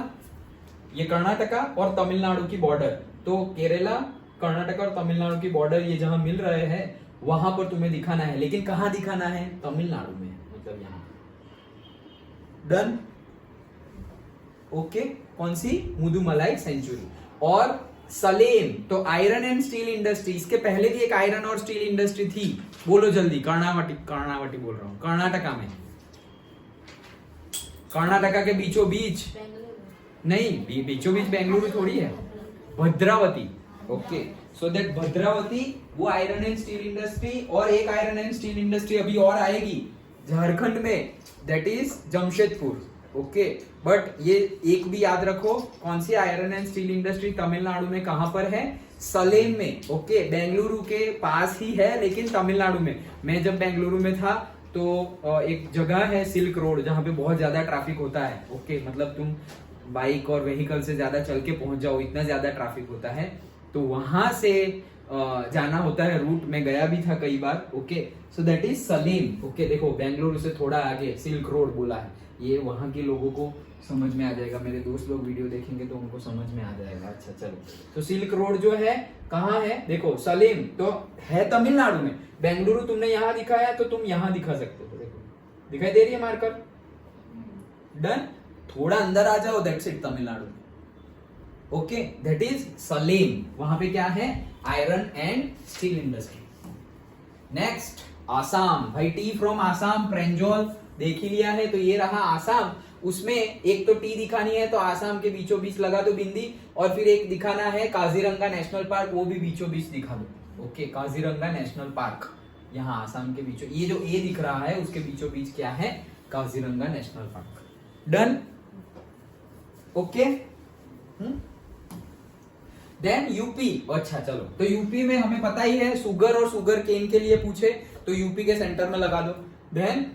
ये कर्नाटका और तमिलनाडु की बॉर्डर, तो केरला, कर्नाटका और तमिलनाडु की बॉर्डर ये जहां मिल रहे हैं वहां पर तुम्हें दिखाना है, लेकिन कहां दिखाना है, तमिलनाडु में, मतलब यहां। डन, ओके, कौन सी, मुदुमलाई सेंचुरी। और सलेम, तो आयरन एंड स्टील इंडस्ट्री, इसके पहले भी एक आयरन और स्टील इंडस्ट्री थी, बोलो जल्दी, कर्नावटी बोल रहा हूं, कर्नाटका में, कर्नाटका के बीचों बीच नहीं, बीचों बीच बेंगलुरु थोड़ी है, Bhadravati. Okay, so that Bhadravati, वो आयरन एंड स्टील इंडस्ट्री, और एक आयरन एंड स्टील इंडस्ट्री अभी और आएगी झारखंड में, that is Jamshedpur. Okay, but ये एक भी याद रखो, कौन सी iron and steel industry Tamil Nadu में कहां पर है, सलेम में। ओके, बेंगलुरु के पास ही है लेकिन तमिलनाडु में। मैं जब बेंगलुरु में था तो एक जगह है सिल्क रोड जहां पे बहुत ज्यादा ट्रैफिक होता है। ओके, मतलब तुम बाइक और व्हीकल से ज्यादा चल के पहुंच जाओ, इतना ज्यादा ट्रैफिक होता है, तो वहां से जाना होता है रूट, में गया भी था कई बार। Okay, so that is Salem. Okay, देखो बेंगलुरु से थोड़ा आगे सिल्क रोड बोला है, ये वहां के लोगों को समझ में आ जाएगा, मेरे दोस्त लोग वीडियो देखेंगे तो उनको समझ में आ जाएगा। अच्छा चलो, तो सिल्क रोड जो है कहाँ है, देखो सलेम तो है तमिलनाडु में, बेंगलुरु तुमने यहाँ दिखाया तो तुम यहाँ दिखा सकते हो, देखो दिखाई दे रही है मार्कर। डन, थोड़ा अंदर आ जाओ, that's it, Tamil Nadu. Okay, that is Salem. वहां पे क्या है? Iron and steel industry. Next Assam, भाई टी फ्रॉम आसाम, प्रेंजोल देख ही लिया है, तो ये रहा आसाम। उसमें एक तो टी दिखानी है, तो आसाम के बीचों बीच लगा दो बिंदी, और फिर एक दिखाना है काजीरंगा नेशनल पार्क, वो भी बीचों बीच दिखा दो। ओके, काजीरंगा नेशनल पार्क यहाँ आसाम के बीचों, ये जो ए दिख रहा है उसके बीचों बीच क्या है? Kaziranga national park. Done? Okay. Then UP. अच्छा चलो, तो यूपी में हमें पता ही है, शुगर और शुगर केन के लिए पूछे तो यूपी के सेंटर में लगा दो। देन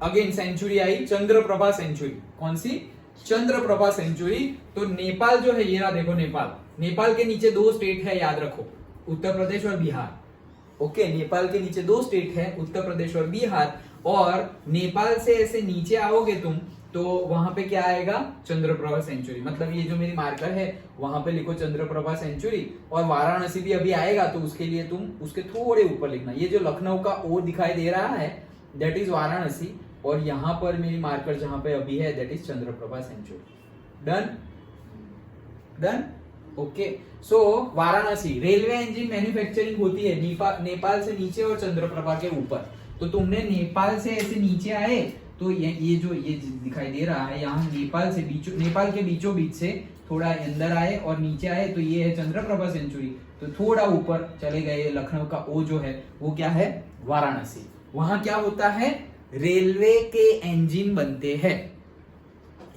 अगेन सेंचुरी आई, चंद्रप्रभा सेंचुरी। कौन सी? चंद्रप्रभा सेंचुरी। तो नेपाल जो है, ये रहा देखो नेपाल। नेपाल के नीचे दो स्टेट है, याद रखो, उत्तर प्रदेश और बिहार। ओके, नेपाल के नीचे दो स्टेट है, उत्तर प्रदेश और बिहार। और नेपाल से ऐसे नीचे आओगे तुम, तो वहां पे क्या आएगा? चंद्रप्रभा सेंचुरी। मतलब ये जो मेरी मार्कर है वहां पे लिखो चंद्रप्रभा सेंचुरी, और वाराणसी भी अभी आएगा, तो उसके लिए तुम उसके थोड़े ऊपर लिखना। ये जो लखनऊ का ओ दिखाई दे रहा है, दैट इज वाराणसी, और यहाँ पर मेरी मार्कर जहां पे अभी है, that is Chandraprabha sanctuary. Done? Done? Okay. So Varanasi railway engine manufacturing होती है नेपाल से नीचे और चंद्रप्रभा के ऊपर। तो तुमने नेपाल से ऐसे नीचे आए, तो ये जो ये दिखाई दे रहा है यहाँ, नेपाल के बीचों बीच से थोड़ा अंदर आए और नीचे आए, तो ये है चंद्रप्रभा सेंचुरी। तो थोड़ा ऊपर चले गए, लखनऊ का ओ जो है वो क्या है? वाराणसी। वहां क्या होता है? रेलवे के इंजन बनते हैं,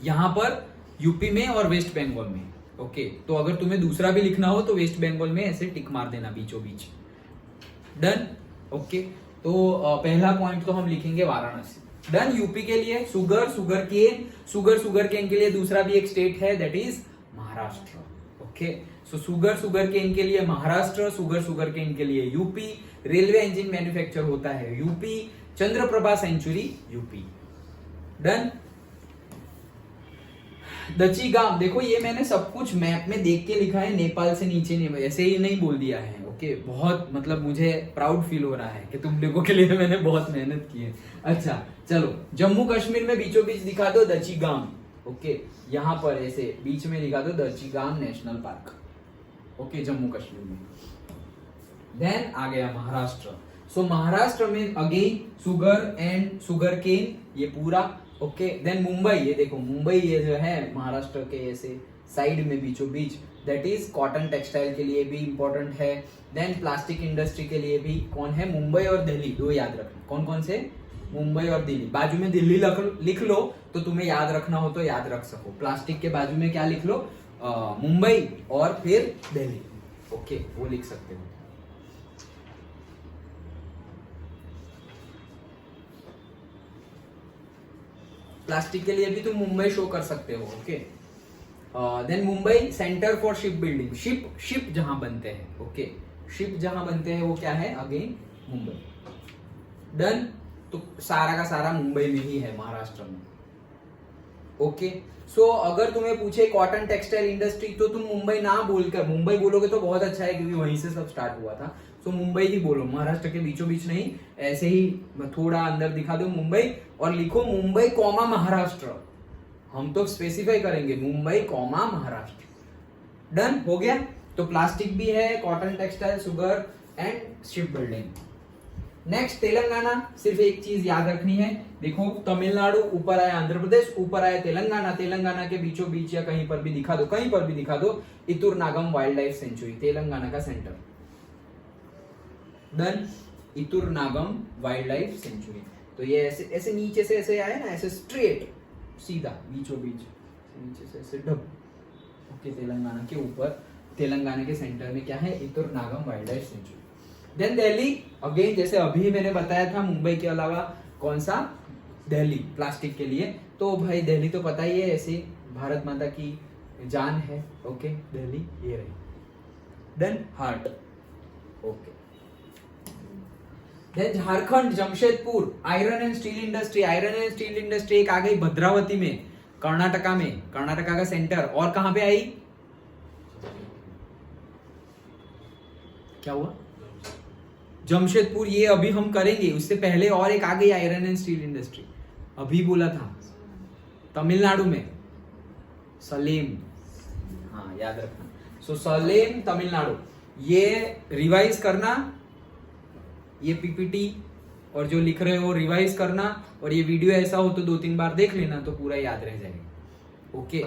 यहां पर यूपी में और वेस्ट बंगाल में। ओके, तो अगर तुम्हें दूसरा भी लिखना हो तो वेस्ट बंगाल में ऐसे टिक मार देना बीचों बीच। डन? ओके, तो पहला पॉइंट तो हम लिखेंगे वाराणसी। डन? यूपी के लिए शुगर, शुगर केन के लिए दूसरा भी एक स्टेट है, that is Maharashtra. Okay, so sugar cane के लिए महाराष्ट्र, शुगर केन के लिए यूपी, रेलवे इंजन मैन्युफैक्चर होता है UP, Chandraprabha sanctuary UP. Done? Dachigam, देखो ये मैंने सब कुछ मैप में देख के लिखा है, नेपाल से नीचे नहीं, ऐसे ही नहीं बोल दिया है। ओके, बहुत मतलब मुझे प्राउड फील हो रहा है कि तुम लोगों के लिए मैंने बहुत मेहनत की है। अच्छा चलो, जम्मू कश्मीर में बीचों बीच दिखा दो दचीगाम। ओके, यहाँ पर ऐसे बीच में दिखा दो Dachigam national park. Okay, Jammu Kashmir में। देन आ गया महाराष्ट्र। सो महाराष्ट्र में again sugar and sugar cane, ये पूरा। ओके, देन मुंबई, ये देखो मुंबई, ये जो है महाराष्ट्र के ऐसे साइड में बीचों बीच, दैट इज कॉटन टेक्सटाइल के लिए भी इंपॉर्टेंट है। देन प्लास्टिक इंडस्ट्री के लिए भी कौन है? मुंबई और दिल्ली, दो याद रखना। कौन कौन से? मुंबई और दिल्ली। बाजू में दिल्ली लिख लो, तो तुम्हें याद रखना हो तो याद रख सको। प्लास्टिक के बाजू में क्या लिख लो? मुंबई और फिर दिल्ली। ओके, वो लिख सकते हो। प्लास्टिक के लिए भी तुम मुंबई शो कर सकते हो। Okay, then Mumbai centre for ship building, ship जहां बनते हैं। ओके, शिप जहां बनते हैं वो क्या है? अगेन मुंबई। डन? तो सारा का सारा मुंबई में ही है, महाराष्ट्र में। ओके, सो अगर तुम्हें पूछे कॉटन टेक्सटाइल इंडस्ट्री, तो तुम मुंबई ना बोलकर, मुंबई बोलोगे तो बहुत अच्छा है, क्योंकि वहीं से सब स्टार्ट हुआ था। तो मुंबई ही बोलो, महाराष्ट्र के बीचों बीच नहीं, ऐसे ही थोड़ा अंदर दिखा दो मुंबई, और लिखो मुंबई कॉमा महाराष्ट्र। हम तो स्पेसिफाई करेंगे मुंबई कॉमा महाराष्ट्र। डन? हो गया? तो प्लास्टिक भी है, cotton textile, sugar and ship building. Next Telangana, सिर्फ एक चीज याद रखनी है, देखो तमिलनाडु ऊपर आया, आंध्र प्रदेश ऊपर आया, तेलंगाना के बीचों बीच या कहीं पर भी दिखा दो, Eturnagaram wildlife sanctuary, Telangana का centre. Done? Eturnagaram wildlife sanctuary. तो ये ऐसे ऐसे नीचे से ऐसे आए ना, ऐसे स्ट्रेट सीधा बीचों बीच नीचे से ऐसे डब। ओके, तेलंगाना के ऊपर, तेलंगाना के सेंटर में क्या है? Eturnagaram wildlife sanctuary. Then Delhi, again जैसे अभी मैंने बताया था, मुंबई के अलावा कौन सा? दिल्ली, प्लास्टिक के लिए। तो भाई दिल्ली तो पता ही है, ऐसे भारत माता की जान है। ओके, दिल्ली ये रही। Then heart. Okay, then Jharkhand, Jamshedpur, iron and steel industry एक आ गई भद्रावती में, कर्नाटका का सेंटर। और कहां पे आई? क्या हुआ? जमशेदपुर, ये अभी हम करेंगे, उससे पहले और एक आ गई आयरन एंड स्टील इंडस्ट्री, अभी बोला था, तमिलनाडु में सलेम। हाँ, याद रखना। सो सलेम तमिलनाडु, ये रिवाइज करना, ये पीपीटी और जो लिख रहे हो रिवाइज करना, और ये वीडियो ऐसा हो तो 2-3 बार देख लेना तो पूरा याद रह जाएगा। ओके,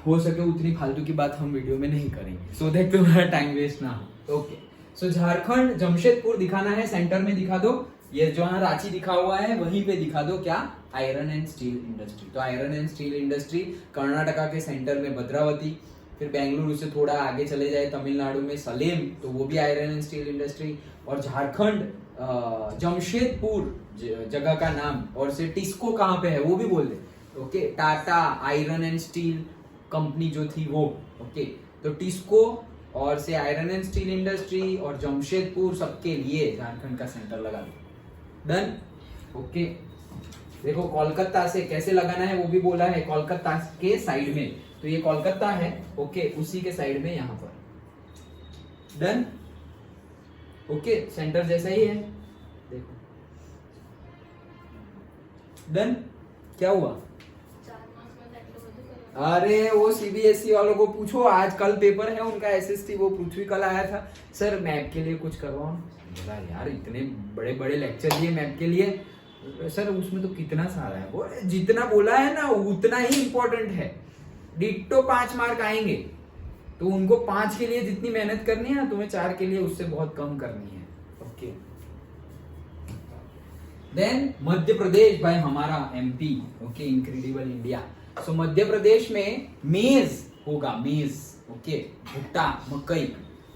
हो सके उतनी फालतू की बात हम वीडियो में नहीं करेंगे, सो दैट तुम्हारा टाइम वेस्ट ना हो। ओके, सो झारखंड जमशेदपुर दिखाना है, सेंटर में दिखा दो। ये जो रांची दिखा हुआ है वहीं पे दिखा दो क्या, आयरन एंड स्टील इंडस्ट्री। तो iron and steel industry Karnataka के सेंटर में भद्रावती, फिर बेंगलुरु से थोड़ा आगे चले जाए तमिलनाडु में सलेम, तो वो भी आयरन एंड स्टील इंडस्ट्री। और झारखंड जमशेदपुर जगह का नाम, और से टिस्को कहाँ पे है वो भी बोल दे। Okay, Tata iron and steel company जो थी वो। ओके, तो टिस्को और से आयरन एंड स्टील इंडस्ट्री और जमशेदपुर सबके लिए झारखंड का सेंटर लगा दो। डन। ओके, देखो कोलकाता से कैसे लगाना है वो भी बोला है, कोलकाता के साइड में, तो ये कोलकाता है। ओके, उसी के साइड में यहां पर। डन। ओके, सेंटर जैसा ही है, देखो। डन। क्या हुआ? अरे वो सीबीएसई वालों को पूछो, आज कल पेपर है उनका एसएसटी, वो पृथ्वी कल आया था, सर मैप के लिए कुछ करवाओ। बोला यार इतने बड़े बड़े लेक्चर दिए मैप के लिए, सर उसमें तो कितना सारा है, वो जितना बोला है ना उतना ही इंपॉर्टेंट है। डिट्टो 5 मार्क आएंगे, तो उनको 5 के लिए जितनी मेहनत करनी है तुम्हें 4 के लिए उससे बहुत कम करनी है। ओके, देन मध्य प्रदेश, भाई हमारा MP. Okay, incredible India. So Madhya Pradesh में मेज होगा, मेज। ओके, भुट्टा, मकई।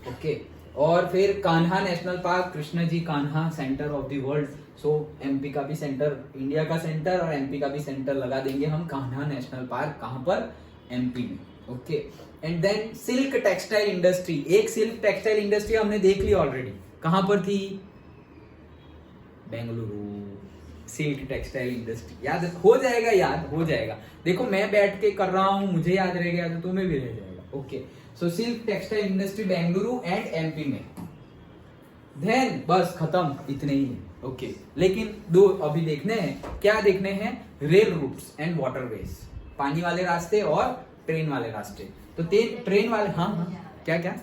ओके, और फिर Kanha national park, Krishna ji Kanha centre of the world. So MP का भी सेंटर, इंडिया का सेंटर और एमपी का भी सेंटर लगा देंगे हम कान्हा नेशनल पार्क। कहां पर? एमपी में। Okay, and then silk textile industry, एक सिल्क टेक्सटाइल इंडस्ट्री हमने देख ली ऑलरेडी, कहां पर थी? बेंगलुरु। सिल्क टेक्सटाइल इंडस्ट्री याद हो जाएगा, याद हो जाएगा। देखो मैं बैठ के कर रहा हूं, मुझे याद रह गया तो तुम्हें भी रह जाएगा। Okay, so silk textile industry Bengaluru and MP में। देन बस खत्म, इतने ही है। ओके, लेकिन 2 अभी देखने हैं। क्या देखने हैं? रेल रूट्स एंड वाटरवेज, पानी वाले रास्ते और ट्रेन वाले रास्ते। तो ट्रेन वाले, हाँ क्या क्या,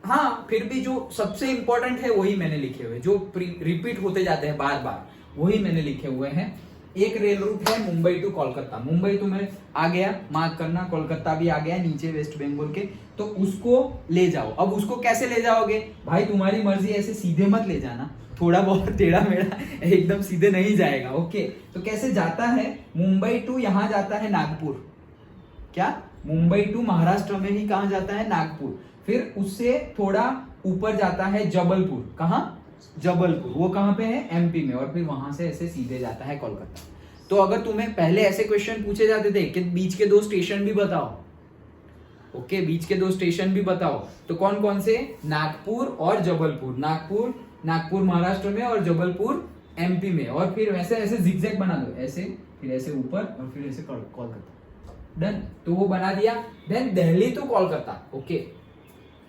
हाँ फिर भी जो सबसे इंपॉर्टेंट है वही मैंने लिखे हुए, जो रिपीट होते जाते हैं बार बार वही मैंने लिखे हुए हैं। एक रेल रूट है मुंबई टू कोलकाता, मुंबई तुम्हें आ गया, मार्क करना, कोलकाता भी आ गया नीचे वेस्ट बंगाल के, तो उसको ले जाओ। अब उसको कैसे ले जाओगे भाई, तुम्हारी मर्जी, ऐसे सीधे मत ले जाना, थोड़ा बहुत टेढ़ा मेढ़ा, एकदम सीधे नहीं जाएगा। ओके, तो कैसे जाता है? मुंबई टू यहाँ जाता है नागपुर, क्या मुंबई टू महाराष्ट्र में ही कहाँ जाता है? नागपुर। फिर उससे थोड़ा ऊपर जाता है जबलपुर, कहाँ? जबलपुर, वो कहाँ पे है? एमपी में। और फिर वहां से ऐसे सीधे जाता है कोलकाता। तो अगर तुम्हें पहले ऐसे क्वेश्चन पूछे जाते थे कि बीच के 2 स्टेशन भी बताओ, ओके बीच के 2 स्टेशन भी बताओ, तो कौन कौन से? नागपुर और जबलपुर। नागपुर महाराष्ट्र में और जबलपुर एमपी में। और फिर वैसे ऐसे जिगजैग बना दो, ऐसे फिर ऐसे ऊपर और फिर ऐसे कोलकाता। डन, तो वो बना दिया। Then Delhi to Kolkata. Okay,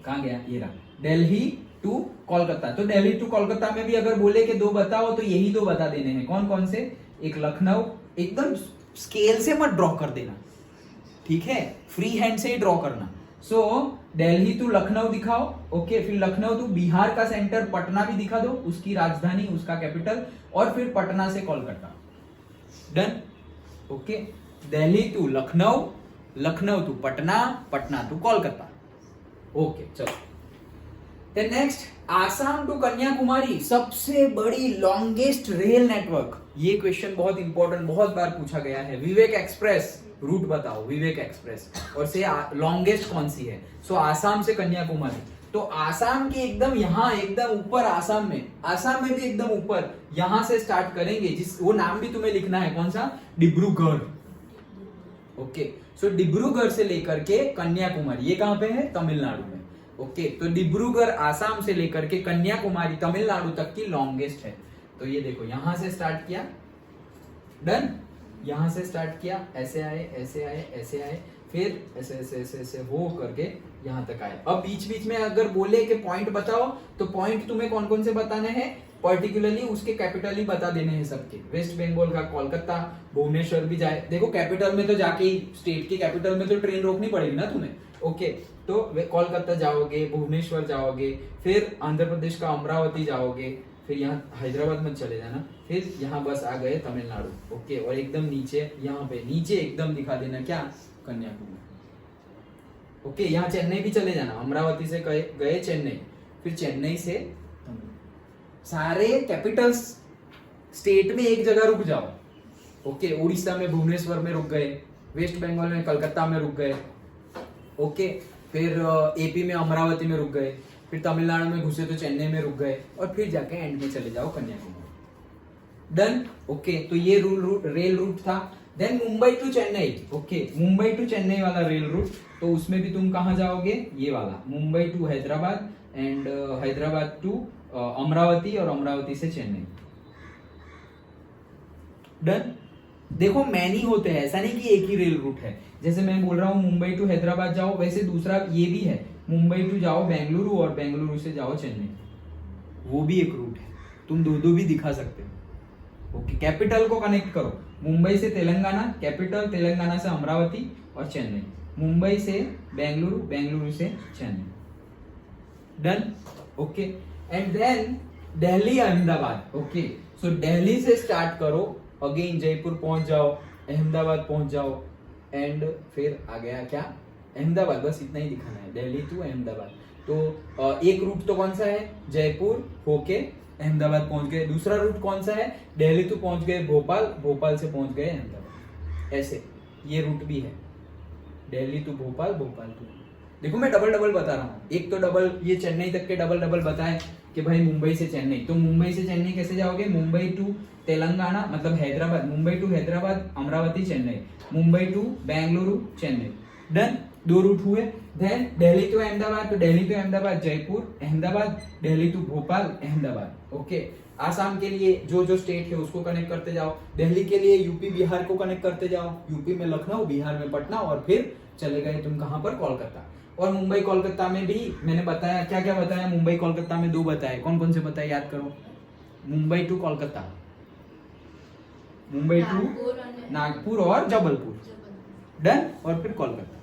कहाँ गया? ये रहा, दिल्ली टू कोलकाता। तो दिल्ली टू कोलकाता में भी अगर बोले कि 2 बताओ तो यही 2 बता देने हैं। कौन कौन से? एक लखनऊ, एकदम स्केल से मत ड्रॉ कर देना, ठीक है, फ्री हैंड से ही ड्रॉ करना। सो दिल्ली टू लखनऊ दिखाओ। ओके, फिर लखनऊ टू बिहार का सेंटर पटना भी दिखा दो, उसकी राजधानी, उसका कैपिटल, और फिर पटना से Kolkata. Done. Okay, Delhi to Lucknow, Lucknow to Patna, Patna to Kolkata. Okay, चलो। Then next, Assam to Kanyakumari, सबसे बड़ी लॉन्गेस्ट रेल नेटवर्क। ये क्वेश्चन बहुत इंपॉर्टेंट, बहुत बार पूछा गया है। विवेक एक्सप्रेस रूट बताओ, विवेक एक्सप्रेस, और से लॉन्गेस्ट कौन सी है? सो आसाम से कन्याकुमारी। तो आसाम के एकदम यहाँ, एकदम ऊपर आसाम में भी एकदम ऊपर, यहां से स्टार्ट करेंगे, जिस वो नाम भी तुम्हें लिखना है, कौन सा? डिब्रूगढ़। ओके, सो डिब्रूगढ़ से लेकर के कन्याकुमारी, ये कहां पे है? तमिलनाडु में। ओके, तो डिब्रूगढ़ आसाम से लेकर के कन्याकुमारी तमिलनाडु तक की लॉन्गेस्ट है। तो ये देखो, यहां से स्टार्ट किया, डन, यहां से स्टार्ट किया, ऐसे आए, ऐसे आए, ऐसे आए, फिर ऐसे ऐसे ऐसे ऐसे हो करके यहां तक आए। अब बीच बीच में अगर बोले कि पॉइंट बताओ, तो पॉइंट तुम्हें कौन कौन से बताने हैं? पर्टिकुलरली उसके कैपिटल ही बता देने हैं सबके। वेस्ट बंगाल का कोलकाता, भुवनेश्वर भी जाए, देखो कैपिटल में तो जाके ही, स्टेट की कैपिटल में तो ट्रेन रोकनी पड़ेगी ना तुम्हें। ओके, तो कोलकाता जाओगे, भुवनेश्वर जाओगे, फिर आंध्र प्रदेश का अमरावती जाओगे, फिर यहाँ हैदराबाद में चले जाना, फिर यहाँ बस आ गए तमिलनाडु। ओके, और एकदम नीचे, यहाँ पे नीचे एकदम दिखा देना क्या, कन्याकुमारी। ओके, यहाँ चेन्नई भी चले जाना, अमरावती से गए चेन्नई, फिर चेन्नई से सारे कैपिटल्स स्टेट में एक जगह रुक जाओ। ओके, उड़ीसा में भुवनेश्वर में रुक गए, वेस्ट बंगाल में कलकत्ता में रुक गए। ओके, फिर एपी में अमरावती में रुक गए, फिर तमिलनाडु में घुसे तो चेन्नई में रुक गए, और फिर जाके एंड में चले जाओ कन्याकुमारी। डन। ओके, तो ये रेल रूट था। Then Mumbai to Chennai. Okay, Mumbai to Chennai वाला रेल रूट, तो उसमें भी तुम कहाँ जाओगे, ये वाला, Mumbai to Hyderabad and Hyderabad to Amaravati, और अमरावती से चेन्नई। डन। देखो मैनी होते हैं, ऐसा नहीं कि एक ही रेल रूट है। जैसे मैं बोल रहा हूँ मुंबई टू हैदराबाद जाओ, वैसे दूसरा ये भी है, मुंबई टू जाओ बेंगलुरु, और बेंगलुरु से जाओ चेन्नई, वो भी एक रूट है। तुम दो भी दिखा सकते हो। ओके, कैपिटल को कनेक्ट करो, मुंबई से तेलंगाना, कैपिटल तेलंगाना से अमरावती और चेन्नई, मुंबई से बेंगलुरु, बेंगलुरु से Chennai. Done. Okay, and then Delhi Ahmedabad. Okay, so Delhi से स्टार्ट करो, अगेन जयपुर पहुंच जाओ, अहमदाबाद पहुंच जाओ, एंड फिर आ गया क्या, अहमदाबाद। बस इतना ही दिखाना है, दिल्ली टू अहमदाबाद। तो एक रूट तो कौन सा है, जयपुर होके अहमदाबाद पहुंच गए। दूसरा रूट कौन सा है, दिल्ली टू पहुंच गए भोपाल, भोपाल से पहुंच गए अहमदाबाद। ऐसे ये रूट भी है, दिल्ली टू भोपाल, भोपाल टू। देखो मैं डबल डबल बता रहा हूँ, एक तो डबल ये चेन्नई तक के डबल डबल बताए कि भाई मुंबई से चेन्नई, तो मुंबई से चेन्नई कैसे जाओगे, मुंबई टू तेलंगाना मतलब Hyderabad, Mumbai to Hyderabad Amaravati Chennai, Mumbai to Bengaluru Chennai. Done, दो रूट हुए। देन दिल्ली टू अहमदाबाद, तो Delhi to Ahmedabad Jaipur, Ahmedabad, Delhi to Bhopal, Ahmedabad. Okay, Assam के लिए जो जो स्टेट है उसको कनेक्ट करते जाओ, दिल्ली के लिए यूपी बिहार को कनेक्ट करते जाओ, यूपी में लखनऊ, बिहार में पटना, और फिर चले गए तुम कहां पर, कोलकाता। और मुंबई कोलकाता में भी मैंने बताया, क्या क्या बताया, मुंबई कोलकाता में दो बताए, कौन कौन से बताए याद करो, मुंबई टू कोलकाता, मुंबई टू नागपुर और जबलपुर। डन, और फिर कोलकाता।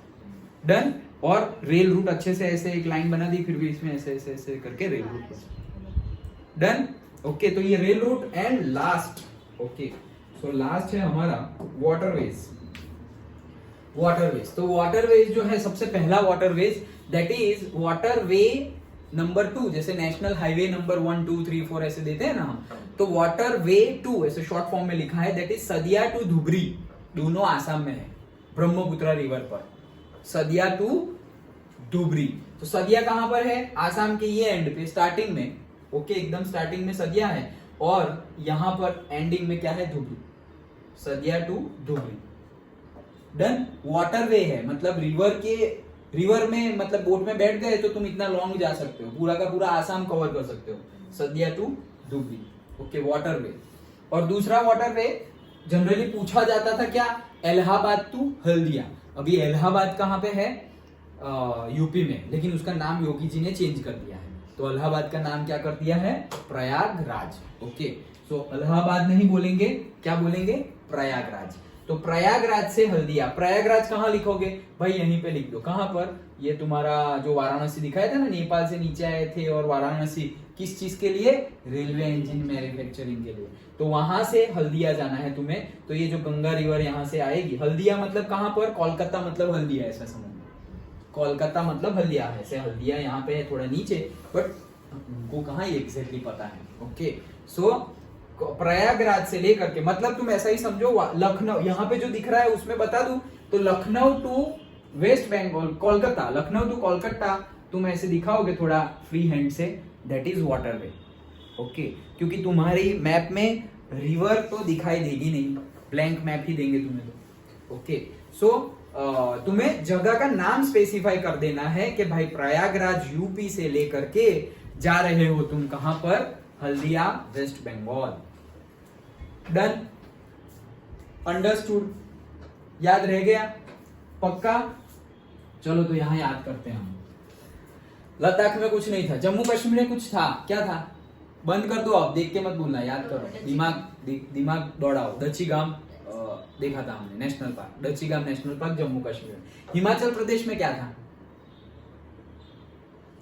डन, और रेल रूट अच्छे से ऐसे एक लाइन बना दी, फिर भी इसमें ऐसे ऐसे ऐसे करके रेल रूट। डन। ओके, तो ये rail root. And last, okay, so last है हमारा वाटरवेज। वाटरवेज, तो वाटरवेज जो है सबसे पहला waterways, that is waterway number 2। जैसे नेशनल हाईवे नंबर 1 2 3 4 ऐसे देते हैं ना हम, तो वाटरवे 2 ऐसे शॉर्ट फॉर्म में लिखा है, that is Sadiya to Dhubri, दोनों आसाम में है, ब्रह्मपुत्रा रिवर पर, सदिया टू धुबरी। तो सदिया कहां पर है, आसाम के ये एंड पे, स्टार्टिंग में। ओके, एकदम स्टार्टिंग में सदिया है, और यहां पर एंडिंग में क्या है, धुबरी, सदिया टू धुबरी। डन। वाटरवे है, मतलब रिवर में, मतलब बोट में बैठ गए तो तुम इतना लॉन्ग जा सकते हो, पूरा का पूरा आसाम कवर कर सकते हो, Sadiya to Dhubri. Okay, waterway. और दूसरा वाटरवे जनरली पूछा जाता था क्या, इलाहाबाद टू हल्दिया। अभी इलाहाबाद कहाँ पे है, यूपी में, लेकिन उसका नाम योगी जी ने चेंज कर दिया है, तो इलाहाबाद का नाम क्या कर दिया है, प्रयागराज। ओके, सो इलाहाबाद नहीं बोलेंगे, क्या बोलेंगे, प्रयागराज। तो प्रयागराज से हल्दिया, प्रयागराज कहाँ लिखोगे भाई, यहीं पे लिख दो, कहां पर, ये तुम्हारा जो वाराणसी दिखाया था ना, नेपाल से नीचे आए थे, और वाराणसी किस चीज के लिए, रेलवे इंजन मैन्युफैक्चरिंग के लिए, तो वहां से हल्दिया जाना है तुम्हें। तो ये जो गंगा रिवर यहाँ से आएगी, हल्दिया मतलब कहां पर, कोलकाता मतलब हल्दिया, ऐसा समझ, कोलकाता मतलब हल्दिया है, ऐसे हल्दिया यहाँ पे है थोड़ा नीचे, बट उनको कहाँ एग्जैक्टली पता है। ओके, सो प्रयागराज से लेकर के, मतलब तुम ऐसा ही समझो, लखनऊ यहाँ पे जो दिख रहा है उसमें बता दूं, तो Lucknow to West Bengal, Kolkata, Lucknow to Kolkata तुम ऐसे दिखाओगे थोड़ा फ्री हैंड से, दैट इज वाटरवे। ओके, क्योंकि तुम्हारी मैप में रिवर तो दिखाई देगी नहीं, ब्लैंक मैप ही देंगे तुम्हें तो। ओके, सो तुम्हें जगह का नाम स्पेसिफाई कर देना है कि भाई प्रयागराज यूपी से लेकर के जा रहे हो तुम कहां पर, Haldia West Bengal. Done, understood, याद रह गया पक्का। चलो तो यहां याद करते हैं हम। लद्दाख में कुछ नहीं था, जम्मू कश्मीर में कुछ था, क्या था, बंद कर दो आप, देख के मत बोलना, याद करो, दिमाग दौड़ाओ। दचीगाम देखा था हमने, national park, Dachigam national park Jammu Kashmir. Himachal Pradesh में क्या था?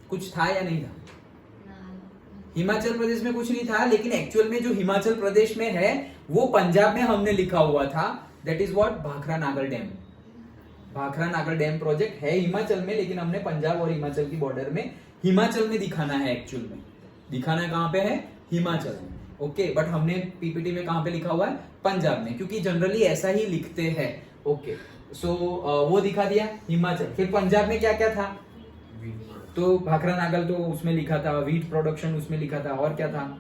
कुछ था या नहीं था? हिमाचल प्रदेश में कुछ नहीं था, लेकिन एक्चुअल में जो हिमाचल प्रदेश में है वो पंजाब में हमने लिखा हुआ था, दैट इज व्हाट, भाखरा नागर डैम। भाखरा नागर डैम प्रोजेक्ट है हिमाचल में, लेकिन हमने पंजाब और हिमाचल की बॉर्डर में हिमाचल में दिखाना है। एक्चुअल में दिखाना कहां पे है? हिमाचल में। ओके, बट हमने पीपीटी में कहां पे लिखा हुआ है? पंजाब में, क्योंकि जनरली ऐसा ही लिखते हैं। ओके, सो वो दिखा दिया हिमाचल। फिर पंजाब में क्या क्या था? तो भाखरा नागल तो उसमें लिखा था, व्हीट प्रोडक्शन उसमें लिखा था, और क्या था?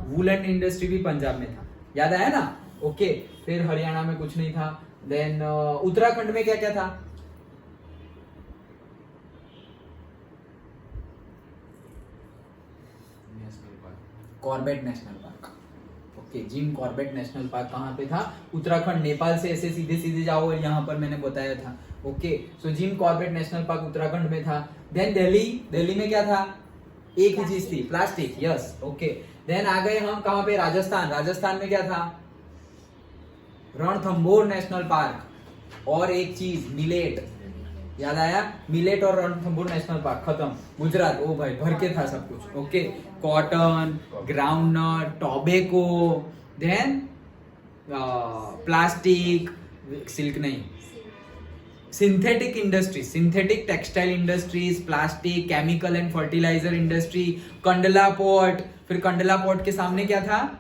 वुलन इंडस्ट्री भी पंजाब में था, याद आया ना? ओके, फिर हरियाणा में कुछ नहीं था। देन उत्तराखंड में क्या क्या था? Corbett national park. Okay, gym Corbett national park कहाँ पे था? उत्तराखंड। नेपाल से ऐसे सीधे सीधे जाओ और यहाँ पर मैंने बताया था। Okay, so Jim Corbett national park Uttarakhand में था। देन दिल्ली में क्या था? एक ही चीज थी, प्लास्टिक। Yes, okay. देन आ गए हम कहाँ पे? राजस्थान में क्या था? Ranthambore national park. और एक चीज, मिलेट, याद आया? मिलेट और रणथंभौर नेशनल पार्क। खत्म। गुजरात, ओ भाई भर के था सब कुछ। Okay, cotton, groundnut, tobacco, then plastic, silk नहीं, synthetic industry, synthetic textile industries, plastic, chemical and fertiliser industry, Kandla port. फिर कंडला पोर्ट के सामने क्या था?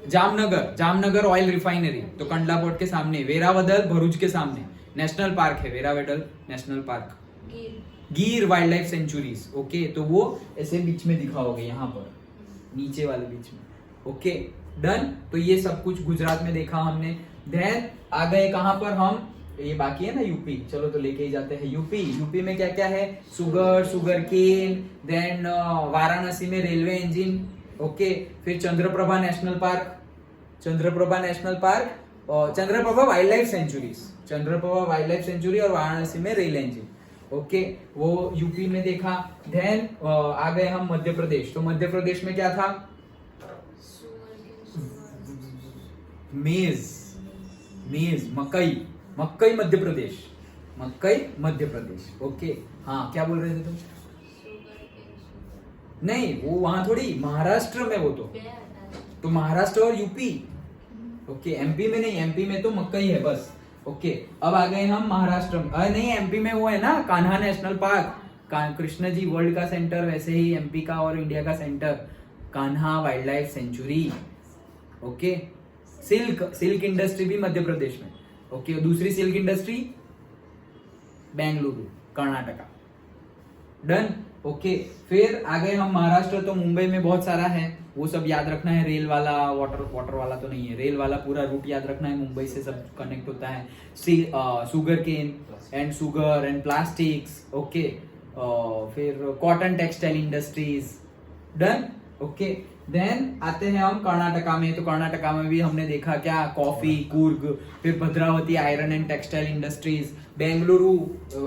Jamnagar oil refinery. तो कंडला पोर्ट के सामने। वेरावदल भरूच के सामने नेशनल पार्क है, वेरावदल नेशनल पार्क। गिर वाइल्ड लाइफ सेंचुरीज। ओके, तो वो ऐसे बीच में दिखाओगे, यहाँ पर नीचे वाले बीच में। Okay, done. तो ये सब कुछ गुजरात में देखा हमने। देन आ गए कहां पर हम? ये बाकी है ना यूपी, चलो तो लेके ही जाते हैं यूपी में क्या क्या है? शुगर केन। देन वाराणसी में रेलवे इंजन। ओके, फिर चंद्रप्रभा नेशनल पार्क और चंद्रप्रभा वाइल्ड लाइफ सेंचुरी और वाराणसी में रेल इंजन। ओके, वो यूपी में देखा। देन आ गए हम मध्य प्रदेश। तो मध्य प्रदेश में क्या था? मेज, मकई मध्य प्रदेश। ओके, हाँ, क्या बोल रहे थे तुम? नहीं, वो वहां थोड़ी, महाराष्ट्र में। वो तो महाराष्ट्र और यूपी। ओके, एमपी में नहीं, एमपी में तो मकई है बस। ओके, अब आ गए हम महाराष्ट्र में। नहीं, एमपी में वो है ना, कान्हा नेशनल पार्क, कृष्ण जी वर्ल्ड का सेंटर, वैसे ही एमपी का और इंडिया का centre, Kanha wild life sanctuary. Okay, silk industry भी मध्य प्रदेश में। ओके, दूसरी silk industry Bengaluru, Karnataka. Done. Okay, फिर आ गए हम महाराष्ट्र। तो मुंबई में बहुत सारा है, वो सब याद रखना है। रेल वाला, वाटर वाला तो नहीं है, रेल वाला पूरा रूट याद रखना है, मुंबई से सब कनेक्ट होता है। Sugar cane and plastics. Okay, फिर cotton textile industries. Done. Okay, then आते हैं हम कर्नाटका में। तो कर्नाटका में भी हमने देखा क्या? कॉफी, कूर्ग, फिर Bhadravati iron and textile industries, Bengaluru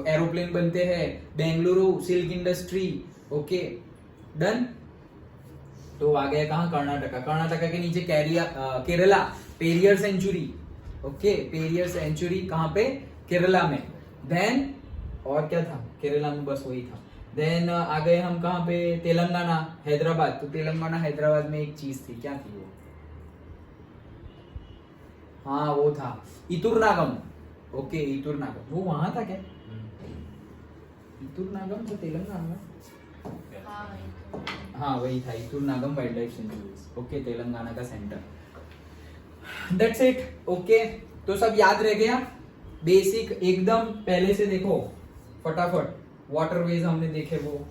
aeroplane बनते हैं, Bengaluru silk industry. Okay, done. तो आ गया कहाँ? कर्नाटका के नीचे Kerala, Periyar sanctuary. Okay, Periyar sanctuary कहाँ पे? केरला में। देन और क्या था केरला में? बस वही था। देन आ गए हम कहाँ पे? तेलंगाना, हैदराबाद। तो तेलंगाना हैदराबाद में एक चीज थी, क्या थी वो? हाँ, वो था इतुरनागम। ओके, इतुरनागम वो वहां था क्या? इतुरनागम तो तेलंगाना में। हाँ, वही था, Eturnagaram wildlife sanctuary. Okay, Telangana का सेंटर। That's it. ओके, तो सब याद रह गया, बेसिक एकदम। पहले से देखो फटाफट। वाटरवेज हमने देखे वो,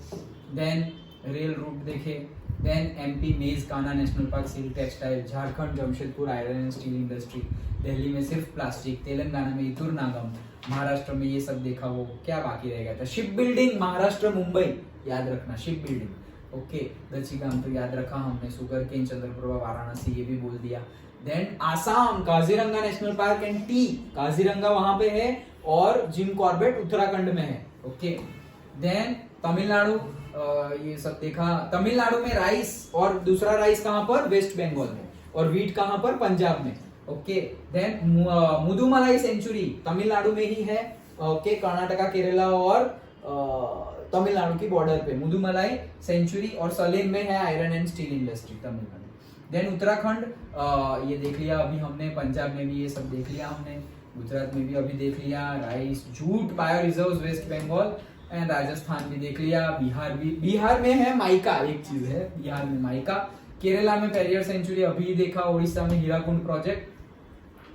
देन रेल रूट देखे, देन एमपी मेज Kanha national park, silk textile, Jharkhand Jamshedpur iron and steel industry, Delhi में सिर्फ प्लास्टिक, तेलंगाना में इतुरनागम, महाराष्ट्र में ये सब देखा। वो क्या बाकी रह गया था? शिप बिल्डिंग, महाराष्ट्र मुंबई, याद रखना शिप बिल्डिंग। ओके, दचीगाम तो याद रखा हमने, शुगर केन, चंद्रप्रभा, वाराणसी ये भी बोल दिया। Then Assam, Kaziranga national park and tea, Kaziranga वहां पे है और जिम कॉर्बेट उत्तराखंड में है। ओके, देन तमिलनाडु ये सब देखा। तमिलनाडु में राइस और दूसरा राइस कहाँ पर, वेस्ट बंगाल में, और वीट कहाँ पर, पंजाब में। Okay, then Mudumalai sanctuary Tamil Nadu में ही है। ओके, कर्नाटका, केरला और तमिलनाडु की बॉर्डर पे मुदुमलाई सेंचुरी, और सलेम में है iron and steel industry Tamil Nadu. Then Uttarakhand ये देख लिया अभी हमने, पंजाब में भी ये सब देख लिया हमने, गुजरात में भी अभी देख लिया, rice, jute, bio reserve West Bengal and Rajasthan भी देख लिया। बिहार भी, बिहार में है माइका, एक चीज है बिहार में माइका। केरला में पेरियर सेंचुरी अभी देखा, उड़ीसा में हीराकुंड प्रोजेक्ट,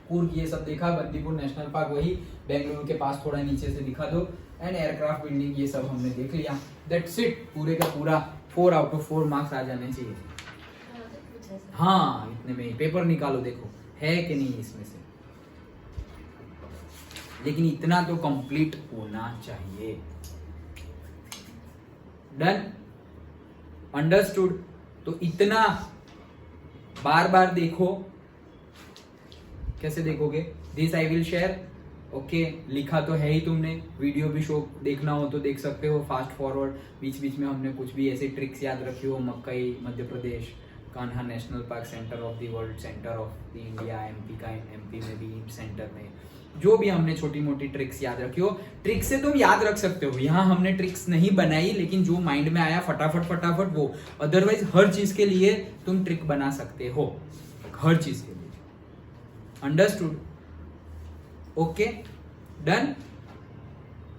कूर्ग ये सब देखा, बंदीपुर नेशनल पार्क वही बेंगलुरु के पास थोड़ा नीचे से दिखा दो, एंड एयरक्राफ्ट बिल्डिंग ये सब हमने देख लिया। दैट्स इट, पूरे का पूरा 4 आउट ऑफ 4 मार्क्स आ जाने चाहिए। हाँ, इतने में ही पेपर निकालो, देखो है कि नहीं इसमें से, लेकिन इतना तो कंप्लीट होना चाहिए। Done, understood. तो इतना बार बार देखो, कैसे देखोगे, this I will share. Okay, लिखा तो है ही तुमने, वीडियो भी शो देखना हो तो देख सकते हो, फास्ट फॉरवर्ड, बीच बीच में हमने कुछ भी ऐसे ट्रिक्स याद रखी हो, मक्कई Madhya Pradesh, Kanha national park, centre of the world, centre of the India, MP का, एमपी में भी सेंटर में, जो भी हमने छोटी मोटी ट्रिक्स याद रखी हो, ट्रिक से तुम याद रख सकते हो। यहाँ हमने ट्रिक्स नहीं बनाई, लेकिन जो माइंड में आया फटाफट फटाफट वो, अदरवाइज हर चीज के लिए तुम ट्रिक बना सकते हो, हर चीज के लिए। अंडरस्टूड? ओके, डन,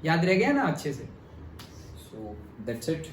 याद रह गया ना अच्छे से? So that's it.